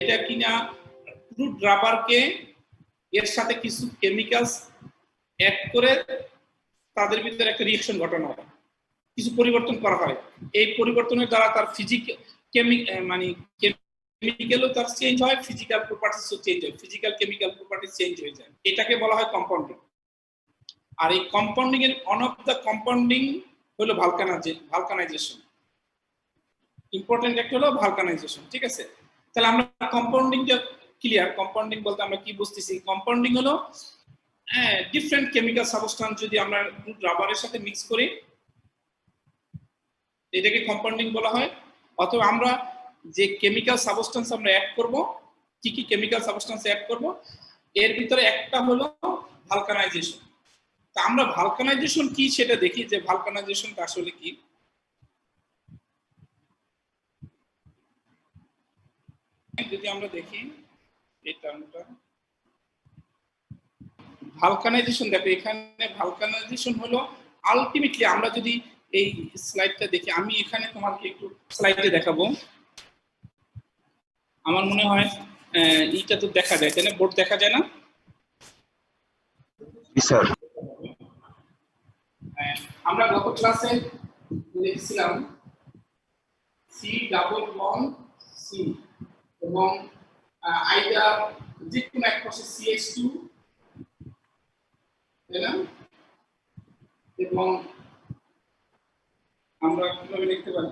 এটা কিনা ক্রুড রাবারকে এর সাথে কিছু কেমিক্যালস অ্যাড করে তাদের ভিতরে একটা রিঅ্যাকশন ঘটানো হয়, কিছু পরিবর্তন করা হয়। এই পরিবর্তনের দ্বারা তার কেমিক্যালও তার চেঞ্জ হয়, ফিজিক্যাল প্রপার্টিসও চেঞ্জ হয়, ফিজিক্যাল কেমিক্যাল প্রপার্টিস চেঞ্জ হয়ে যায়। এটাকে বলা হয় কম্পাউন্ডিং। আর এই কম্পাউন্ডিং এর ওয়ান অফ দ্য কম্পাউন্ডিং হলো ভালকানাইজেশন। ইম্পর্টেন্ট একটা হলো ভালকানাইজেশন, ঠিক আছে? তাহলে আমরা কম্পাউন্ডিংটা ক্লিয়ার। কম্পাউন্ডিং বলতে আমরা কি বুঝতেছি? কম্পাউন্ডিং হলো ডিফারেন্ট কেমিক্যাল সাবস্টেন্স যদি আমরা রাবারের সাথে মিক্স করি, এটাকে কম্পাউন্ডিং বলা হয়। অথবা আমরা যে কেমিক্যাল সাবস্টেন্স আমরা অ্যাড করব, কি কি কেমিক্যাল সাবস্টেন্স অ্যাড করব, এর ভিতরে একটা হলো ভালকানাইজেশন। তা আমরা ভালকানাইজেশন কি সেটা দেখি, যে ভালকানাইজেশনটা আসলে কি। যদি আমরা দেখি এই টার্মটা ভালকানাইজেশন, দেখো এখানে ভালকানাইজেশন হলো আলটিমেটলি, আমরা যদি এই স্লাইডটা দেখি, আমি এখানে তোমাকে একটু স্লাইডে দেখাবো। আমার মনে হয় এইটা তো দেখা যায়, তাই না? বোর্ড দেখা যায় না? স্যার, আমরা গত ক্লাসে দেখছিলাম সি ডাবল বন্ড সি এবং আইদার যে কোনো এক পাশে CH2, তাই না? এবং আমরা কিভাবে লিখতে পারি,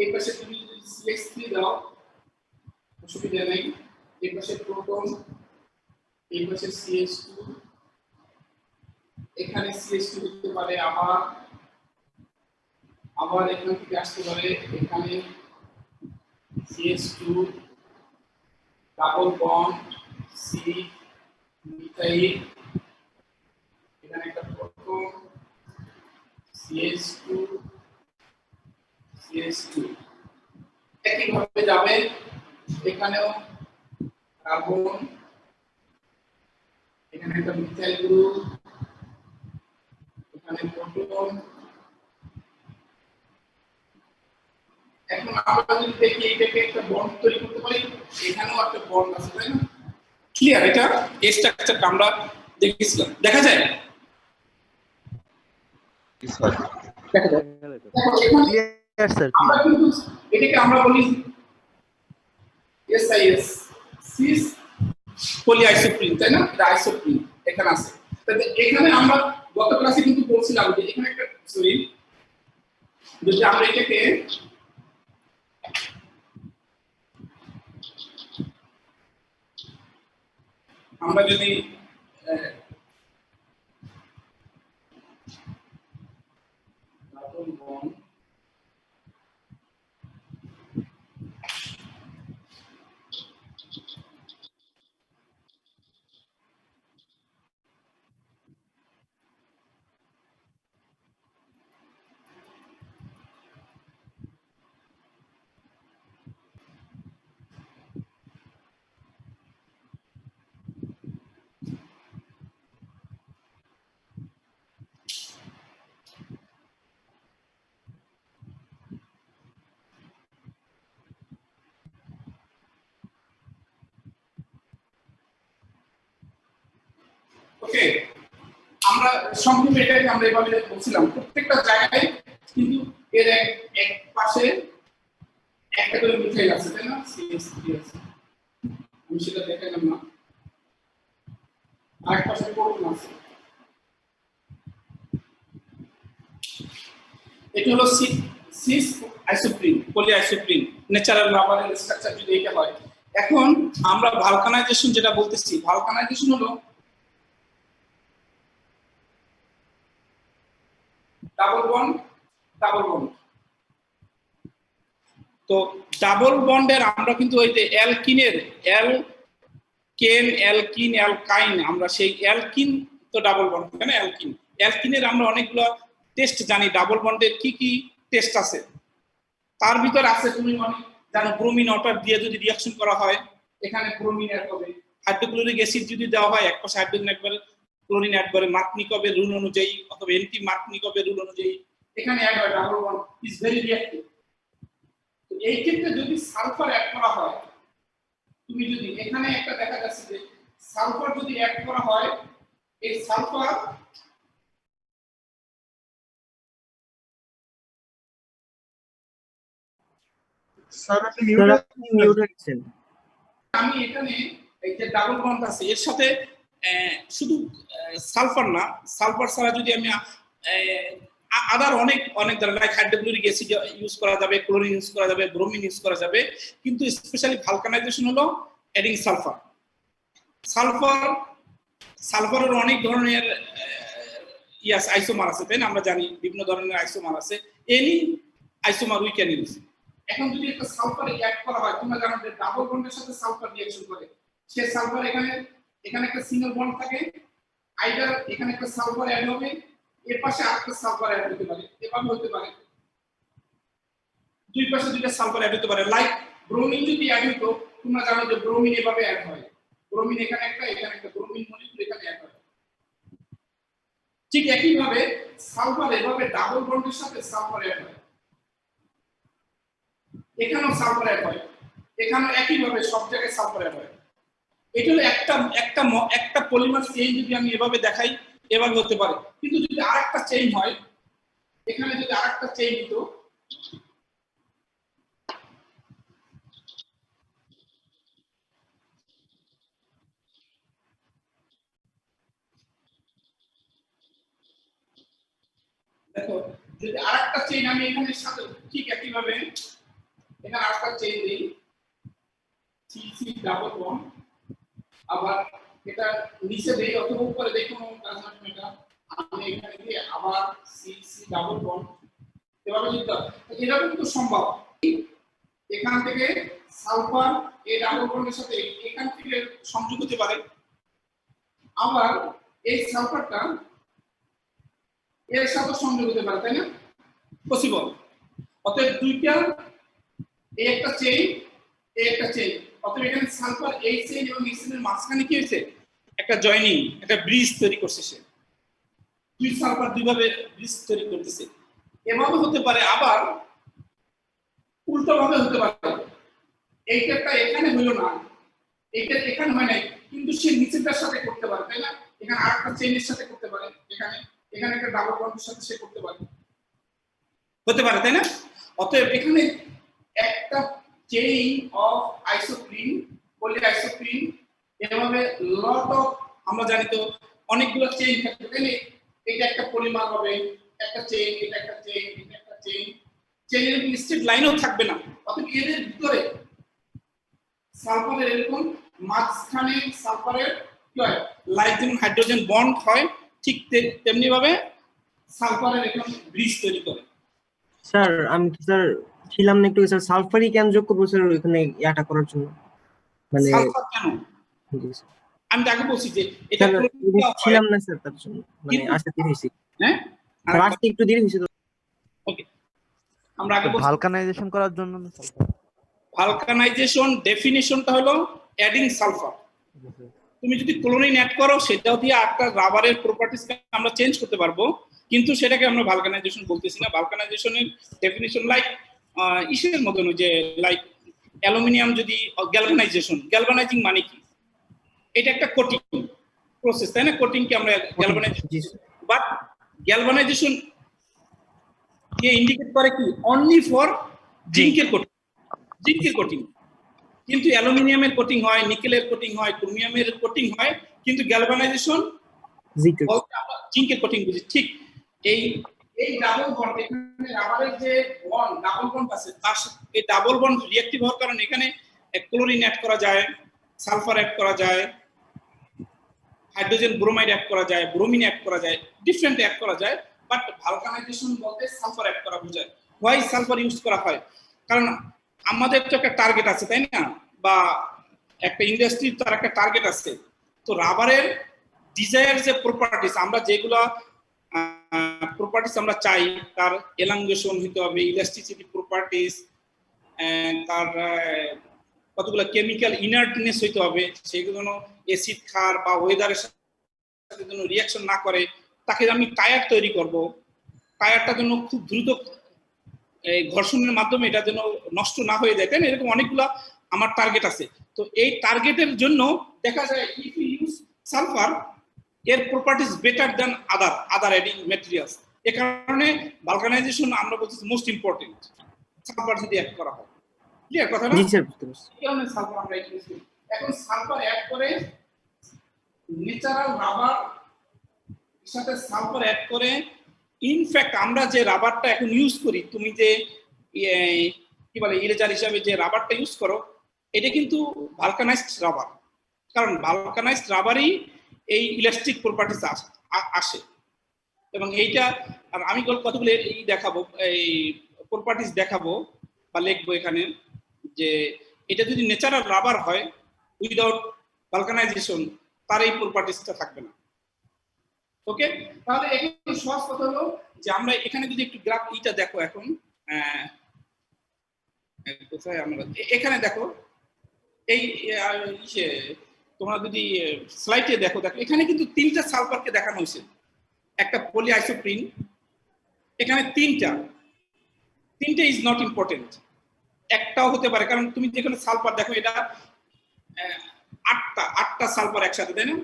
এই পাশে তুমি যদি CH3 দাও অসুবিধা নেই, এই পাশে প্রোটন, এই পাশে CH2, এখানে CH2 লিখতে পারে, আবার এখান থেকে আসতে পারে এখানে CH2 double bond C methyl, এখানে একটা প্রোটন CH2 একইভাবে যাবে, এখানেও কার্বন, এখানে একটা মিথাইল গ্রুপ, এখানে প্রোটন। এখন আমরা যদি দেখি এটাকে একটা বন্ড তৈরি করতে পারি, এখানেও একটা বন্ড আছে, তাই না? ক্লিয়ার? এটা এই স্ট্রাকচারটা আমরা দেখেছিলাম, দেখা যায়? স্যার, দেখা যায়। ক্লিয়ার স্যার, আমরা কিন্তু এটাকে আমরা বলি SIS, সিস পলিআইসোপ্রিন, তাই না? এটা আইসোপ্রিন এখানে আছে। তাহলে এখানে আমরা গত ক্লাসে কিন্তু বলছিলাম যে এখানে একটা যদি আমরা এটাকে আমরা যদি ডাবল বন্ড ওকে, আমরা সম্পূর্ণ এটাকে আমরা এভাবে বলছিলাম, প্রত্যেকটা জায়গায় কিন্তু এর এক পাশে একটা করে মিথাইল আছে, তাই না? CH3 আছে, আমি সেটা দেখালাম না। আরেক পাশে প্রোটন আছে। এটা হলো সিস আইসোপ্রিন, পলিআইসোপ্রিন, ন্যাচারাল রাবারের স্ট্রাকচার যদি এটা হয়। এখন আমরা ভালকানাইজেশন যেটা বলতেছি, ভালকানাইজেশন হলো ডাবল বন্ড। তো ডাবল বন্ডের আমরা কিন্তু ওই যে অ্যালকিনের অ্যালকিন অ্যালকাইন, আমরা সেই অ্যালকিন তো ডাবল বন্ড, তাই না? অ্যালকিনের আমরা অনেকগুলো টেস্ট জানি, ডাবল বন্ডের কি কি টেস্ট আছে তার ভিতর আছে, তুমি অনেক জানো, ব্রোমিন ওয়াটার দিয়ে যদি রিঅ্যাকশন করা হয়, এখানে ব্রোমিন অ্যাড হবে। হাইড্রোক্লোরিক অ্যাসিড যদি দেওয়া হয়, এক পাশে হাইড্রোজেন একবারে, ক্লোরিন অ্যাড করে মার্কনিকভের রুল অনুযায়ী অথবা এন্টি মার্কনিকভের রুল অনুযায়ী এখানে অ্যাড হয়, double bond is very reactive. তো এই ক্ষেত্রে যদি সালফার অ্যাড করা হয়, তুমি যদি এখানে একটা দেখা যাচ্ছে যে সালফার যদি অ্যাড করা হয়, এই সালফার স্যার আপনি মিউট হচ্ছেন। আমি এখানে এই যে ডাবল বন্ড আছে এর সাথে শুধু সালফার না, সালফার ছাড়া যদি আমি আদার অনেক অনেক ধরনের লাইক হাইড্রোক্লোরিক অ্যাসিড ইউজ করা যাবে, ক্লোরিন ইউজ করা যাবে, ব্রোমিন ইউজ করা যাবে, কিন্তু স্পেশালি ভালকানাইজেশন হলো অ্যাডিং সালফার। সালফার সালফারের অনেক ধরনের আইসোমার আছে, তাই না? আমরা জানি বিভিন্ন ধরনের আইসোমার আছে, any isomer we can use. এখন যদি একটা সালফার অ্যাড করা হয়, তোমরা জানো যে ডাবল বন্ডের সাথে সালফার রিঅ্যাকশন করে, সে সালফার এখানে একটা সিঙ্গেল বন্ড থাকে, আইদার এখানে একটা সালফার অ্যাড হবে, এর পাশে আরেকটা সালফার অ্যাড হতে পারে, এভাবে হতে পারে, দুই পাশে দুইটা সালফার অ্যাড হতে পারে। লাইক ব্রোমিন যদি অ্যাড হতো, তোমরা জানো যে ব্রোমিন এভাবে অ্যাড হয়, ব্রোমিন এখানে একটা ব্রোমিন মলিকিউল এখানে অ্যাড হয়। ঠিক একই ভাবে সালফার এভাবে ডাবল বন্ডের সাথে সালফার অ্যাড হয়, এখানেও সালফার অ্যাড হয়, এখানে একই ভাবে সব জায়গায় সালফার অ্যাড হয়। এটা হলো একটা পলিমার চেইন যদি আমি এভাবে দেখাই, এভাবে হতে পারে। কিন্তু যদি আরেকটা চেইন হয়, এখানে যদি আরেকটা চেইন হতো, দেখো যদি আরেকটা চেইন আমি এখানে সাথে ঠিক একই ভাবে এখানে আরেকটা চেইন দিই, সিসি ডাবল বন্ড, আবার এটা নিচে দেই অথবা উপরে দেই, কোনো কাজ না, এটা আমি এখানে দিয়ে আবার সিসি ডাবল বন্ড এভাবে দিতে, এটা কিন্তু সম্ভব। এখান থেকে সালফার এই ডাবল বন্ডের সাথে এখান থেকে সংযোগ হতে পারে, আবার এই সালফারটা এর সাথে সংযোগ হতে পারে, তাই না? পসিবল। অতএব দুইটা, এই একটা চেইন, এই একটা চেইন, অতএব এখানে সালফার এই চেইন এবং এই চেইনের মাঝখানে কি হয়েছে? একটা জয়েনিং, একটা ব্রিজ তৈরি করছে সে। দুই সালফার দুইভাবে ব্রিজ তৈরি করতেছে। এভাবে হতে পারে, আবার উল্টো ভাবে হতে পারে। এইটা এখানে হলো না, এইটা এখানে হয় নাই, কিন্তু সে নিচেরটার সাথে করতে পারে, তাই না? এখানে আরেকটা চেইনের সাথে করতে পারে, এখানে একটা ডাবল বন্ডের সাথে সে করতে পারে, হতে পারে, তাই না? অতএব এখানে একটা চেইন অফ আইসোপ্রিন, পলিআইসোপ্রিন, এভাবে লট অফ, আমরা জানি তো অনেকগুলো চেইন থাকে, তাই না? এটা একটা পলিমার হবে, একটা চেইন, এটা একটা চেইন, এটা একটা চেইন, চেইনের স্ট্রেট লাইনও থাকবে না। অতএব এদের ভিতরে সালফারের এরকম মাঝখানে সালফারের কি হয়, লাইক যেমন হাইড্রোজেন বন্ড হয়, ঠিক তেমনি ভাবে সালফারের এরকম ব্রিজ তৈরি করে। স্যার আমি তো স্যার ছিলাম না একটু, স্যার সালফারই কেন যোগ করবো স্যার এখানে ইয়াটা করার জন্য, মানে সালফার কেন? আমি তাকে বলছি যে এটা ছিলাম না স্যার, তার জন্য মানে আসতে দেরি হয়েছে। হ্যাঁ স্যার আসতে একটু দেরি হয়েছে। ওকে, আমরা আগে বলছি ভালকানাইজেশন করার জন্য ভালকানাইজেশন ডেফিনিশনটা হলো অ্যাডিং সালফার। তুমি যদি ক্লোরিন অ্যাড করো, সেটাও দিয়ে একটা রাবারের প্রপার্টিজকে আমরা চেঞ্জ করতে পারবো, কিন্তু সেটাকে আমরা ভালকানাইজেশন বলতেছি না। ভালকানাইজেশনের ডেফিনিশন লাইক ইসের মতন, যে লাইক অ্যালুমিনিয়াম যদি গ্যালভানাইজিং মানে কি? এটা একটা কোটিং প্রসেস, তাই না? কোটিং কে আমরা galvanisation, but galvanisation K indicate করে কি? অনলি ফর জিঙ্কের কোটিং। কিন্তু অ্যালুমিনিয়ামের কোটিং হয়, নিকেলের কোটিং হয়, ক্রোমিয়ামের কোটিং হয়, কিন্তু গ্যালভানাইজেশন জিঙ্কের কোটিং বুঝি। ঠিক এই ডাবল বন্ড, এখানে রাবারের যে বন্ড ডাবল বন্ড আছে, তার এই ডাবল বন্ড রিঅ্যাক্টিভ হওয়ার কারণে এখানে ক্লোরিন অ্যাড করা যায়, সালফার অ্যাড করা যায়, হাইড্রোজেন ব্রোমাইড অ্যাড করা যায়, ব্রোমিন অ্যাড করা যায়, ডিফারেন্ট অ্যাড করা যায়, বাট ভালকানাইজেশন বলতে সালফার অ্যাড করা বোঝায়। হোয়াই সালফার ইউজ করা হয়? কারণ আমাদের তো একটা টার্গেট আছে, তাই না? বা একটা ইন্ডাস্ট্রির তার একটা টার্গেট আছে। তো রাবারের ডিজায়ার যে প্রপার্টিস, আমরা যেগুলো প্রপার্টিস আমরা চাই, তার এলাঙ্গেশন হতে হবে, ইলাস্টিসিটি প্রপার্টিস, তার কতগুলো কেমিক্যাল ইনার্টনেস হইতে হবে, সেগুলো অ্যাসিড ক্ষার বা ওয়েদারের সাথে যেন রিঅ্যাকশন না করে। তাকে আমি টায়ার তৈরি করব, টায়ারটা যেন খুব দ্রুত ঘর্ষণের মাধ্যমে এটা যেন নষ্ট না হয়ে যায়, তাই না? এরকম অনেকগুলো আমার টার্গেট আছে। তো এই টার্গেটের জন্য দেখা যায় ইফ ইউ ইউজ সালফার, এর প্রপার্টিজ বেটার দ্যান আদার অ্যাডিং ম্যাটেরিয়ালস। এ কারণে ভালকানাইজেশন আমরা বলছি মোস্ট ইম্পর্টেন্ট, সালফার যদি অ্যাড করা হয়। ক্লিয়ার কথা না? জি স্যার, বুঝতে পারছি। এই কারণে সালফার আমরা ইউজ করি। এখন সালফার অ্যাড করে ন্যাচারাল রাবার সাথে সালফার অ্যাড করে, ইনফ্যাক্ট আমরা যে রাবারটা এখন ইউজ করি, তুমি যে কি বলে ইরেজার হিসাবে যে রাবারটা ইউজ করো, এটা কিন্তু ভালকানাইজড রাবার। কারণ ভালকানাইজড রাবারই এই ইলাস্টিক প্রপার্টিজ আসে। এবং এইটা আর আমি কতগুলো এই দেখাবো, এই প্রপার্টিজ দেখাবো বা লিখবো এখানে, যে এটা যদি ন্যাচারাল রাবার হয় উইদাউট ভালকানাইজেশন, তার এই প্রপার্টিজটা থাকবে না। ওকে, তাহলে এখানে সহজ কথা হলো যে আমরা এখানে যদি একটু গ্রাফ ইটা দেখো, এখন কোথায় আমরা এখানে দেখো, এই তোমরা যদি স্লাইডে দেখো, এখানে কিন্তু তিনটা সালফারকে দেখানো হয়েছে। একটা পলিআইসোপ্রিন, এখানে তিনটা ইজ নট ইম্পর্টেন্ট, একটাও হতে পারে। কারণ তুমি যেখানে সালফার দেখো, এটা আটটা সালফার একসাথে, তাই না?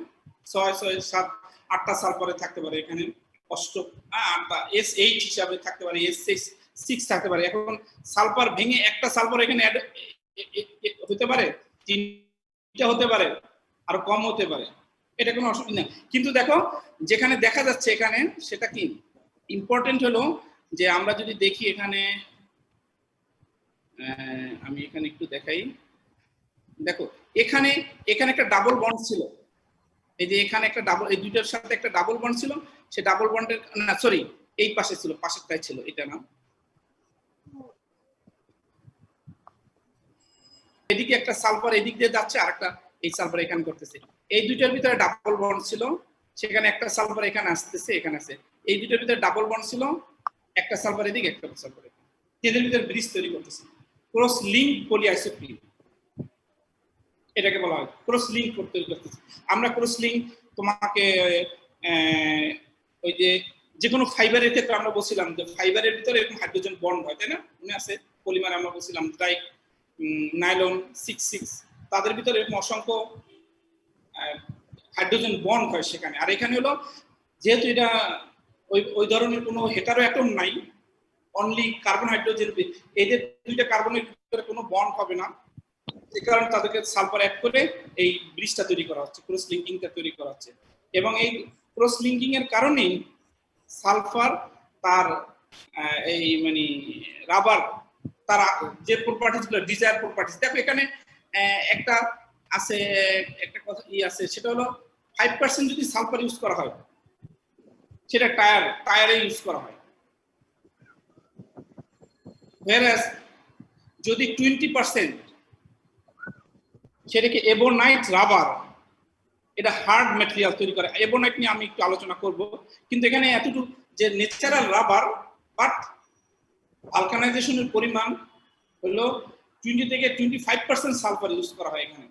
6 6 7 8টা সালফারে থাকতে পারে, এখানে 8টা SH হিসাবে থাকতে পারে, S6 থাকতে পারে। এখন সালফার ভেঙে একটা সালফার এখানে অ্যাড হতে পারে, 3টা হতে পারে, আরো কম হতে পারে, এটা কোনো অসুবিধা না। কিন্তু দেখো যেখানে দেখা যাচ্ছে এখানে, সেটা কি ইম্পর্টেন্ট হলো যে আমরা যদি দেখি এখানে, আমি এখানে একটু দেখাই, দেখো এখানে একটা ডাবল বন্ড ছিল, এই যে এখানে একটা ডাবল, এই দুইটার সাথে একটা ডাবল বন্ড ছিল, সে ডাবল বন্ডের না সরি এই পাশে ছিল, পাশেরটাই ছিল, এটা না, এদিকে একটা সালফার এদিক দিয়ে যাচ্ছে, আর একটা এই সালফার এখানে করতেছে। এই দুইটার ভিতরে ডাবল বন্ড ছিল, সেখানে একটা সালফার এখানে আসতেছে, এখানে আছে। এই দুইটার ভিতরে ডাবল বন্ড ছিল, একটা সালফার এদিকে, একটা সালফার এখানে, এদের ভিতরে ব্রিজ তৈরি করতেছে। ক্রস লিঙ্ক পলিআইসোপ্রিন এটাকে বলা হয়, ক্রস লিঙ্ক তৈরি করতেছে। আমরা ক্রস লিঙ্ক তোমাকে ওই যে কোনো ফাইবারের ক্ষেত্রে আমরা বলছিলাম যে ফাইবারের ভিতরে এরকম হাইড্রোজেন বন্ড হয়, তাই না? মনে আছে? পলিমার আমরা বলছিলাম লাইক নাইলন 6 তাদের ভিতরে এরকম অসংখ্য হাইড্রোজেন বন্ড হয় সেখানে। আর এখানে হলো যেহেতু এটা ওই ধরনের কোনো হেটারো অ্যাটম নাই, অনলি কার্বন হাইড্রোজেন, এদের দুইটা কার্বনের ভিতরে কোনো বন্ড হবে না, যে কারণে তাদেরকে সালফার অ্যাড করে এই ব্রিজটা তৈরি করা হচ্ছে, ক্রস লিঙ্কিংটা তৈরি করা হচ্ছে। এবং এই ক্রস লিঙ্কিং এর কারণেই সালফার তার এই মানে রাবার তার যে প্রপার্টিজ গুলো ডিজায়ার প্রপার্টিজ, দেখো এখানে একটা আছে, একটা কথা আছে, সেটা হলো 5% যদি সালফার ইউজ করা হয়, সেটা টায়ারে ইউজ করা হয়। whereas যদি 20% সেটাকে এবোনাইট রাবার, এটা হার্ড ম্যাটেরিয়াল তৈরি করে। এবোনাইট নিয়ে আমি একটু আলোচনা করব, কিন্তু এখানে এতটুকু যে ন্যাচারাল রাবার, বাট ভালকানাইজেশনের পরিমাণ হলো 20 থেকে 25% সালফার ইউজ করা হয় এখানে।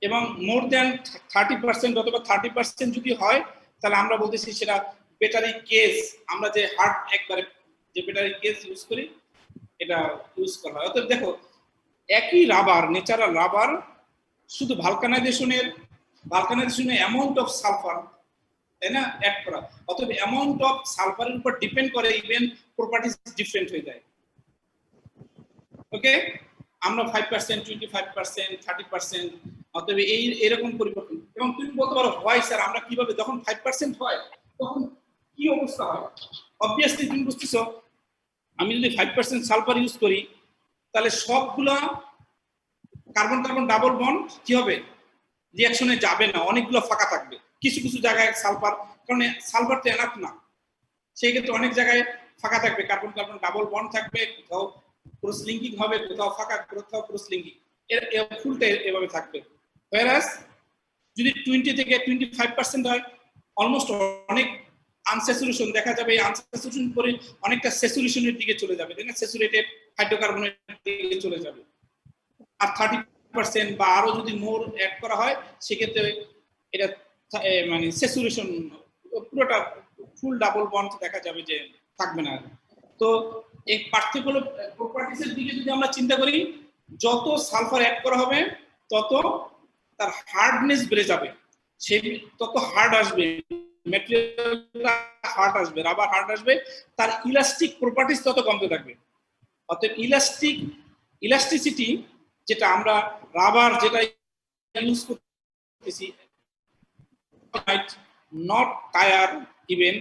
এবং মোর দ্যান 30% অথবা 30% যদি হয়, তাহলে আমরা বলতেছি সেটা ব্যাটারি কেস, আমরা যে হার্ড একবারে যে ব্যাটারি কেস ইউজ করি, এটা ইউজ করা হয়। অতএব দেখো একই রাবার, ন্যাচারাল রাবার, শুধু ভালকানাইজেশনে অ্যামাউন্ট অফ সালফার, তাই না, অ্যাড করা। অতএব অ্যামাউন্ট অফ সালফারের উপর ডিপেন্ড করে, ইভেন প্রপার্টিজ ডিফারেন্ট হয়ে যায়। ওকে, আমরা 5%, 25%, 30%, অতএব এরকম পরিবর্তন। এবং তুমি বলতে পারো হয় স্যার আমরা কিভাবে, যখন 5% হয় তখন কি অবস্থা হয়? অবভিয়াসলি তুমি বুঝতেছো, আমি যদি 5% সালফার ইউজ করি, তাহলে সবগুলা কার্বন কার্বন ডাবল বন্ড কি হবে, রিঅ্যাকশনে যাবে না, অনেকগুলো ফাঁকা থাকবে কিছু কিছু জায়গায় সালফার, কারণ সালফার তো এনাফ না, সেই ক্ষেত্রে অনেক জায়গায় ফাঁকা থাকবে, কার্বন কার্বন ডাবল বন্ড থাকবে, কোথাও ক্রস লিঙ্কিং হবে, কোথাও ফাঁকা, কোথাও ক্রস লিঙ্কিং, এর ফুলটা এভাবে থাকবে। whereas যদি 20 থেকে 25% হয়, অলমোস্ট অনেক আনস্যাচুরেশন দেখা যাবে, এই আনস্যাচুরেশন পরে অনেকটা স্যাচুরেশনের দিকে চলে যাবে, তাই না, স্যাচুরেটেড হাইড্রোকার্বনের দিকে চলে যাবে। আর 30% বা আরো যদি মোর অ্যাড করা হয়, সেক্ষেত্রে এটা মানে স্যাচুরেশন পুরোটা ফুল ডাবল বন্ড দেখা যাবে যে থাকবে না। তো এই পার্টিকুলার প্রপার্টিজের দিকে যদি আমরা চিন্তা করি, যত সালফার অ্যাড করা হবে তত তার হার্ডনেস বেড়ে যাবে, সে তত হার্ড আসবে, ম্যাটেরিয়ালটা হার্ড আসবে, রাবার হার্ড আসবে, তার ইলাস্টিক প্রপার্টিস তত কমতে থাকবে। অতএব ইলাস্টিসিটি যেটা আমরা রাবার যেটা ইউজ করতেছি, not tyre even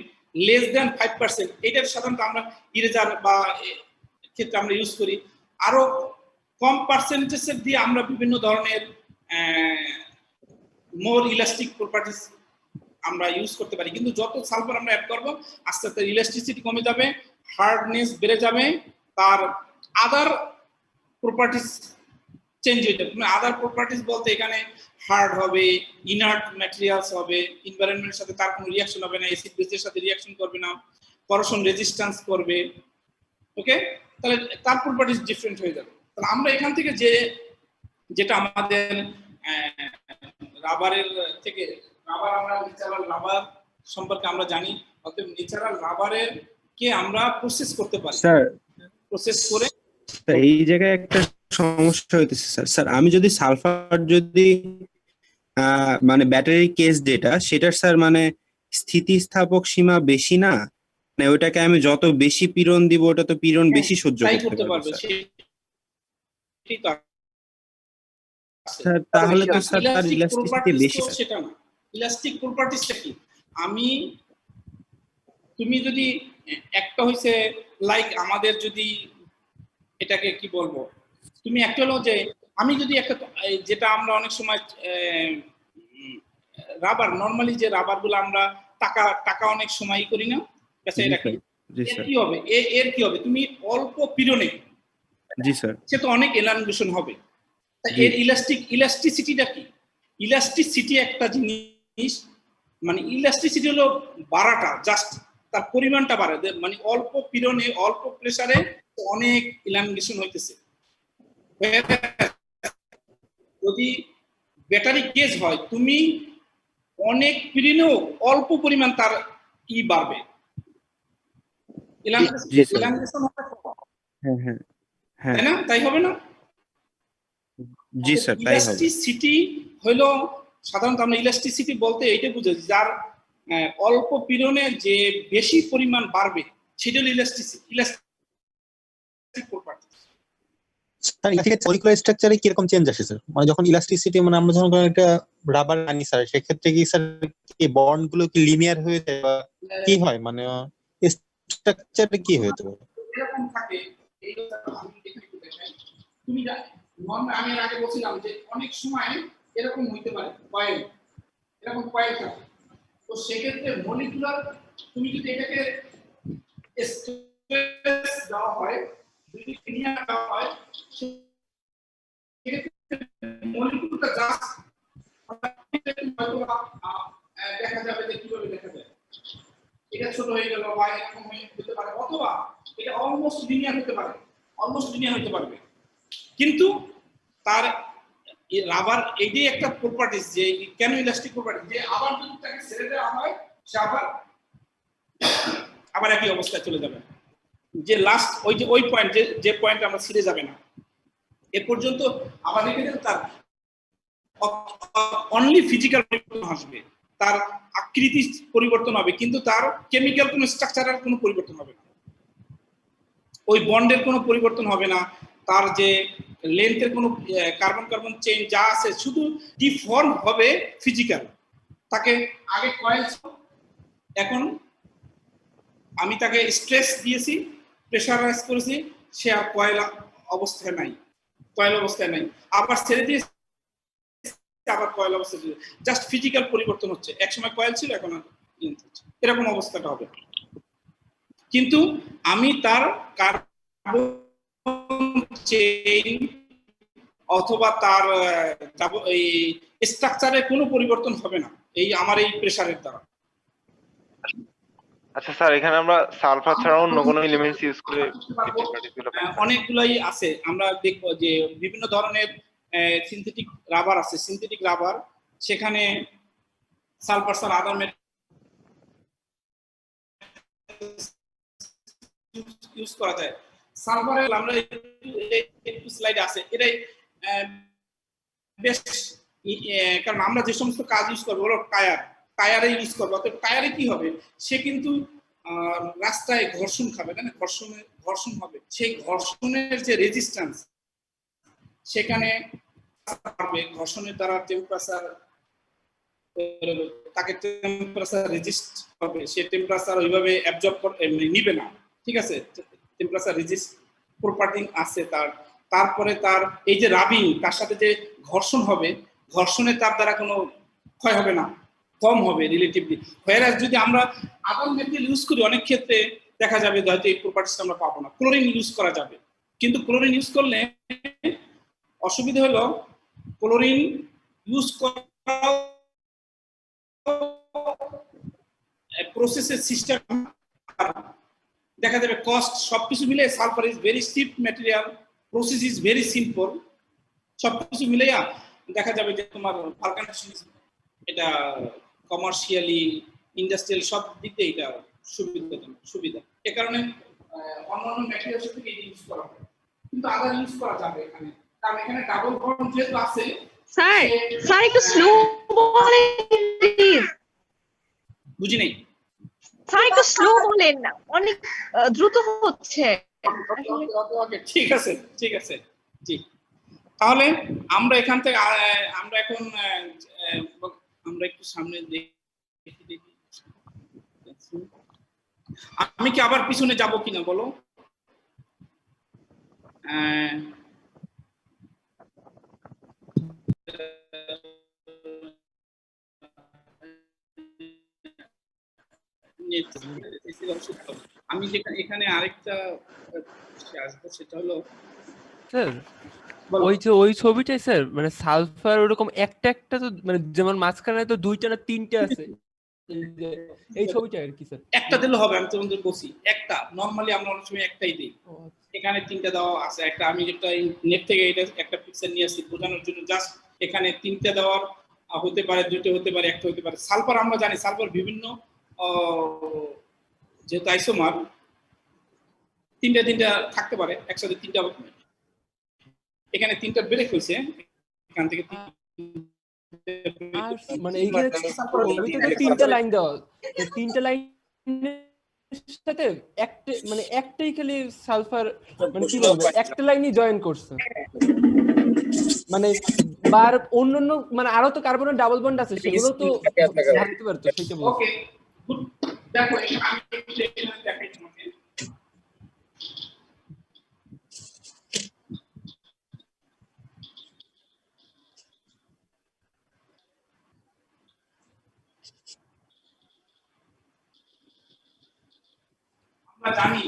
less than 5%, এটার সাধারণত আমরা ইরেজার বা ক্ষেত্রে আমরা ইউজ করি। আরো কম পার্সেন্টেজের দিয়ে আমরা বিভিন্ন ধরনের মোর ইলাস্টিক প্রপার্টিস আমরা ইউজ করতে পারি। কিন্তু যত সালফার আমরা অ্যাড করবো আস্তে আস্তে ইলাস্টিসিটি কমে যাবে, হার্ডনেস বেড়ে যাবে, তার আদার প্রপার্টিস চেঞ্জ হয়ে যাবে। আদার প্রপার্টিস বলতে এখানে হার্ড হবে, ইনার্ট ম্যাটেরিয়ালস হবে, এনভায়রনমেন্টের সাথে তার কোনো রিঅ্যাকশন হবে না, অ্যাসিড বেসের সাথে রিঅ্যাকশন করবে না, করোশন রেজিস্ট্যান্স করবে। ওকে, তাহলে তার প্রপার্টিস ডিফারেন্ট হয়ে যাবে। তাহলে আমরা এখান থেকে যেটা আমাদের রাবারের থেকে আমরা ন্যাচারাল রাবার সম্পর্কে আমরা জানি, অতএব ন্যাচারাল রাবারের কে আমরা প্রসেস করতে পারি, স্যার প্রসেস করে এই জায়গায় একটা সমস্যা হইতেছে স্যার। স্যার আমি যদি সালফার যদি মানে ব্যাটারি কেস ডেটা সেটার স্যার মানে স্থিতিস্থাপক সীমা বেশি না, মানে ওইটাকে আমি যত বেশি পীড়ন দিব ওটা তো পীড়ন বেশি সহ্য তাই করতে করতে পারবে পারবে। স্যার। স্যার তাহলে তো স্যার তার ইলাস্টিসিটি বেশি স্যার। সেটা না, ইলাস্টিক প্রপার্টিসটা কি, তুমি যদি একটা হইছে লাইক আমাদের যদি এটাকে কি বলবো, তুমি একটা হলো যে আমি যদি একটা যেটা আমরা অনেক সময় রাবার নরমালি যে রাবার গুলো আমরা টাকা অনেক সময় করি না, কি হবে এর কি হবে, তুমি অল্প পীড়নে জি স্যার সে তো অনেক এলাঙ্গেশন হবে। এর ইলাস্টিসিটিটা কি, ইলাস্টিসিটি একটা জিনিস, মানে ইলাস্টিসিটি হলো বাড়াটা, জাস্ট তার পরিমাণটা বাড়ে, মানে অল্প পীড়নে অল্প প্রেসারে অনেক ইলাঙ্গেশন হইতেছে। যদি ব্যাটারি কেজ হয় তুমি অনেক পীড়নেও অল্প পরিমাণ তার কি বাড়বে, ইলাঙ্গেশন হবে, তাই না? তাই হবে না? জি স্যার তাই হবে। ইলাস্টিসিটি হলো সাধারণত আমরা ইলাস্টিসিটি বলতে এইটা বুঝি যার অল্প পীড়নে যে বেশি পরিমাণ বাড়বে সেটা হলো ইলাস্টিক প্রপার্টি। স্যার মলিকুলার স্ট্রাকচারে কি রকম চেঞ্জ আসে স্যার, মানে যখন ইলাস্টিসিটি মানে আমরা যখন একটা রাবার আনি স্যার সেক্ষেত্রে কি স্যার কি বন্ড গুলো কি লিনিয়ার হয়ে যায় বা কি হয়, মানে স্ট্রাকচারে কি হয়ে যায় এরকম থাকে। এই তুমি আমি আগে বলছিলাম যে অনেক সময় এরকম হইতে পারে কয়েল, এরকম কয়েল থাকে, তো সেক্ষেত্রে মলিকুলার তুমি যদি এটাকে স্ট্রেস দেওয়া হয়, যদি লিনিয়ার দেওয়া হয়, সেক্ষেত্রে মলিকুলটা জাস্ট দেখা যাবে যে কিভাবে দেখা যায়, এটা ছোট হয়ে গেল বা এরকম হতে পারে, অথবা এটা অলমোস্ট লিনিয়ার হতে পারে, কিন্তু তার রাবার এইটাই একটা প্রপার্টিস যে কেন ইলাস্টিক প্রপার্টি, যে আবার যদি তাকে ছেড়ে দেওয়া হয় সে আবার একই অবস্থায় চলে যাবে, যে লাস্ট ওই পয়েন্ট যে পয়েন্ট আমরা ছিঁড়ে যাবে না এ পর্যন্ত আবার রেখে দিলে তার অনলি ফিজিক্যাল পরিবর্তন আসবে, তার আকৃতি পরিবর্তন হবে, কিন্তু তার কেমিক্যাল কোনো স্ট্রাকচারাল কোনো পরিবর্তন হবে না, ওই বন্ডের কোনো পরিবর্তন হবে না, তার যে লেন্থের কোনো কার্বন চেইন যা আছে শুধু ডিফর্ম হবে ফিজিক্যাল। তাকে আগে কয়েল ছিল, এখন আমি তাকে স্ট্রেস দিয়েছি, প্রেসারাইজ করেছি, সে আর কয়েল অবস্থায় নাই, আবার ছেড়ে দিয়েছি আবার কয়েল অবস্থায়, জাস্ট ফিজিক্যাল পরিবর্তন হচ্ছে, এক সময় কয়েল ছিল এখন এরকম অবস্থাটা হবে। কিন্তু আমি তার কার্বন চেইন অথবা তার এই স্ট্রাকচারে কোনো পরিবর্তন হবে না এই আমার এই প্রেসারের দ্বারা। আচ্ছা স্যার, এখানে আমরা সালফার ছাড়াও অন্য কোনো এলিমেন্টস ইউজ করে অনেকগুলাই আছে, আমরা দেখবো যে বিভিন্ন ধরনের সিনথেটিক রাবার আছে, সিনথেটিক রাবার সেখানে সালফার ছাড়া আদার ইউজ করা যায়। সালফারে আমরা একটু স্লাইডে আছে এটাই বেশ কারণ আমরা যে সমস্ত কাজ ইউজ করবো ওরা টায়ারে ইউজ করবো, অর্থাৎ টায়ারে কি হবে, সে কিন্তু রাস্তায় ঘর্ষণ খাবে, তাই না? ঘর্ষণ হবে, সেই ঘর্ষণের যে রেজিস্ট্যান্স সেখানে ঘর্ষণের দ্বারা টেম্পারেচার তাকে টেম্পারেচার রেজিস্ট হবে, সে টেম্পারেচার ওইভাবে অ্যাবজর্ব নিবে না, ঠিক আছে? টেম্পারেচার রেজিস্ট প্রপার্টি আছে তার। তারপরে তার এই যে রাবিং, তার সাথে যে ঘর্ষণ হবে, ঘর্ষণে তার দ্বারা কোনো ক্ষয় হবে না, কম হবে রিলেটিভলি। হোয়ারাস যদি আমরা আদার মেটেরিয়াল ইউজ করি, অনেক ক্ষেত্রে দেখা যাবে হয়তো এই প্রপার্টিসটা আমরা পাবো না। ক্লোরিন ইউজ করা যাবে, কিন্তু ক্লোরিন ইউজ করলে অসুবিধা হলো ক্লোরিন ইউজ করা প্রসেসের সিস্টেম দেখা যাবে, কস্ট সবকিছু মিলে sulphur is very chip material, process is very simple, সবকিছু মিলে দেখা যাবে যে তোমার ভালকানাইজেশন এটা কমার্শিয়ালি ইন্ডাস্ট্রিয়াল সব দিক দিয়ে এটা সুবিধা। এ কারণে অন্যান্য ম্যাটেরিয়াল থেকে ইউজ করা হয়, কিন্তু আদার ইউজ করা যাবে এখানে, কারণ এখানে ডাবল বন্ড যেহেতু আছে। স্যার একটু স্লো বলেন প্লিজ। বুঝি নাই স্যার, একটু স্লো বলেন, অনেক দ্রুত হচ্ছে। ওকে, ঠিক আছে জি। তাহলে আমরা এখান থেকে আমরা এখন আমরা একটু সামনে দেখি আমি কি আবার পিছনে যাব কিনা বলো। আমি এখানে আরেকটা আসবো, সেটা হলো স্যার ওই ছবিটাই স্যার, মানে সালফার ওরকম একটা তো মানে যেমন মাঝখানে তো দুইটা না তিনটে আছে, এই ছবিটা আর কি স্যার। একটা দিলে হবে, আমি তোমাদের বলছি একটা, নরমালি আমরা অনেক সময় একটাই দিই, এখানে তিনটা দেওয়া আছে। একটা আমি যেটা নেট থেকে এটা একটা পিকচার নিয়ে আসছি বোঝানোর জন্য, জাস্ট এখানে তিনটা দেওয়ার হতে পারে, দুটো হতে পারে, একটা হতে পারে। সালফার আমরা জানি সালফার বিভিন্ন যেহেতু আইসোমার তিনটা থাকতে পারে, একসাথে তিনটা, এখানে তিনটা ব্রেক হয়েছে, এখান থেকে মানে এইখানে তিনটা লাইন দেওয়া, তিনটা লাইনের সাথে একটা মানে একটাই খালি সালফার, মানে কি বলবো, একটা লাইনই জয়েন করছে, মানে বার অন্যান্য মানে আরো তো কার্বনের ডাবল বন্ড আছে, সেগুলো তো ভাবতে পারতো, সেটা বলছি। Okay good. দেখো আমি এখানে দেখাই তোমাকে, আমরা জানি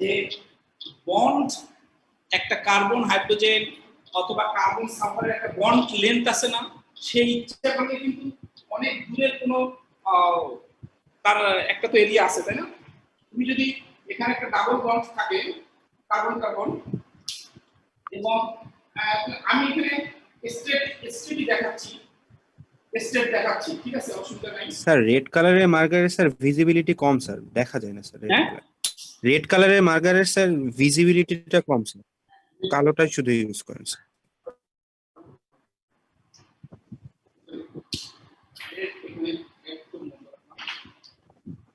যে বন্ড একটা কার্বন হাইড্রোজেন অথবা কার্বন সালফারের একটা বন্ড লেন্থ আছে না, সেই ইচ্ছা করলে কিন্তু অনেক দূরের কোনো তার একটা তো এরিয়া আছে, তাই না? তুমি যদি এখানে একটা ডাবল বন্ড থাকে কার্বন কার্বন, এবং আমি এখানে স্টেট দেখাচ্ছি, ঠিক আছে, অসুবিধা নাই। স্যার রেড কালারের মার্কারের স্যার ভিজিবিলিটি কম স্যার, দেখা যায় না স্যার। রেড কালারের মার্কারের স্যার ভিজিবিলিটিটা কম স্যার, কালোটাই শুধু ইউজ করেন স্যার।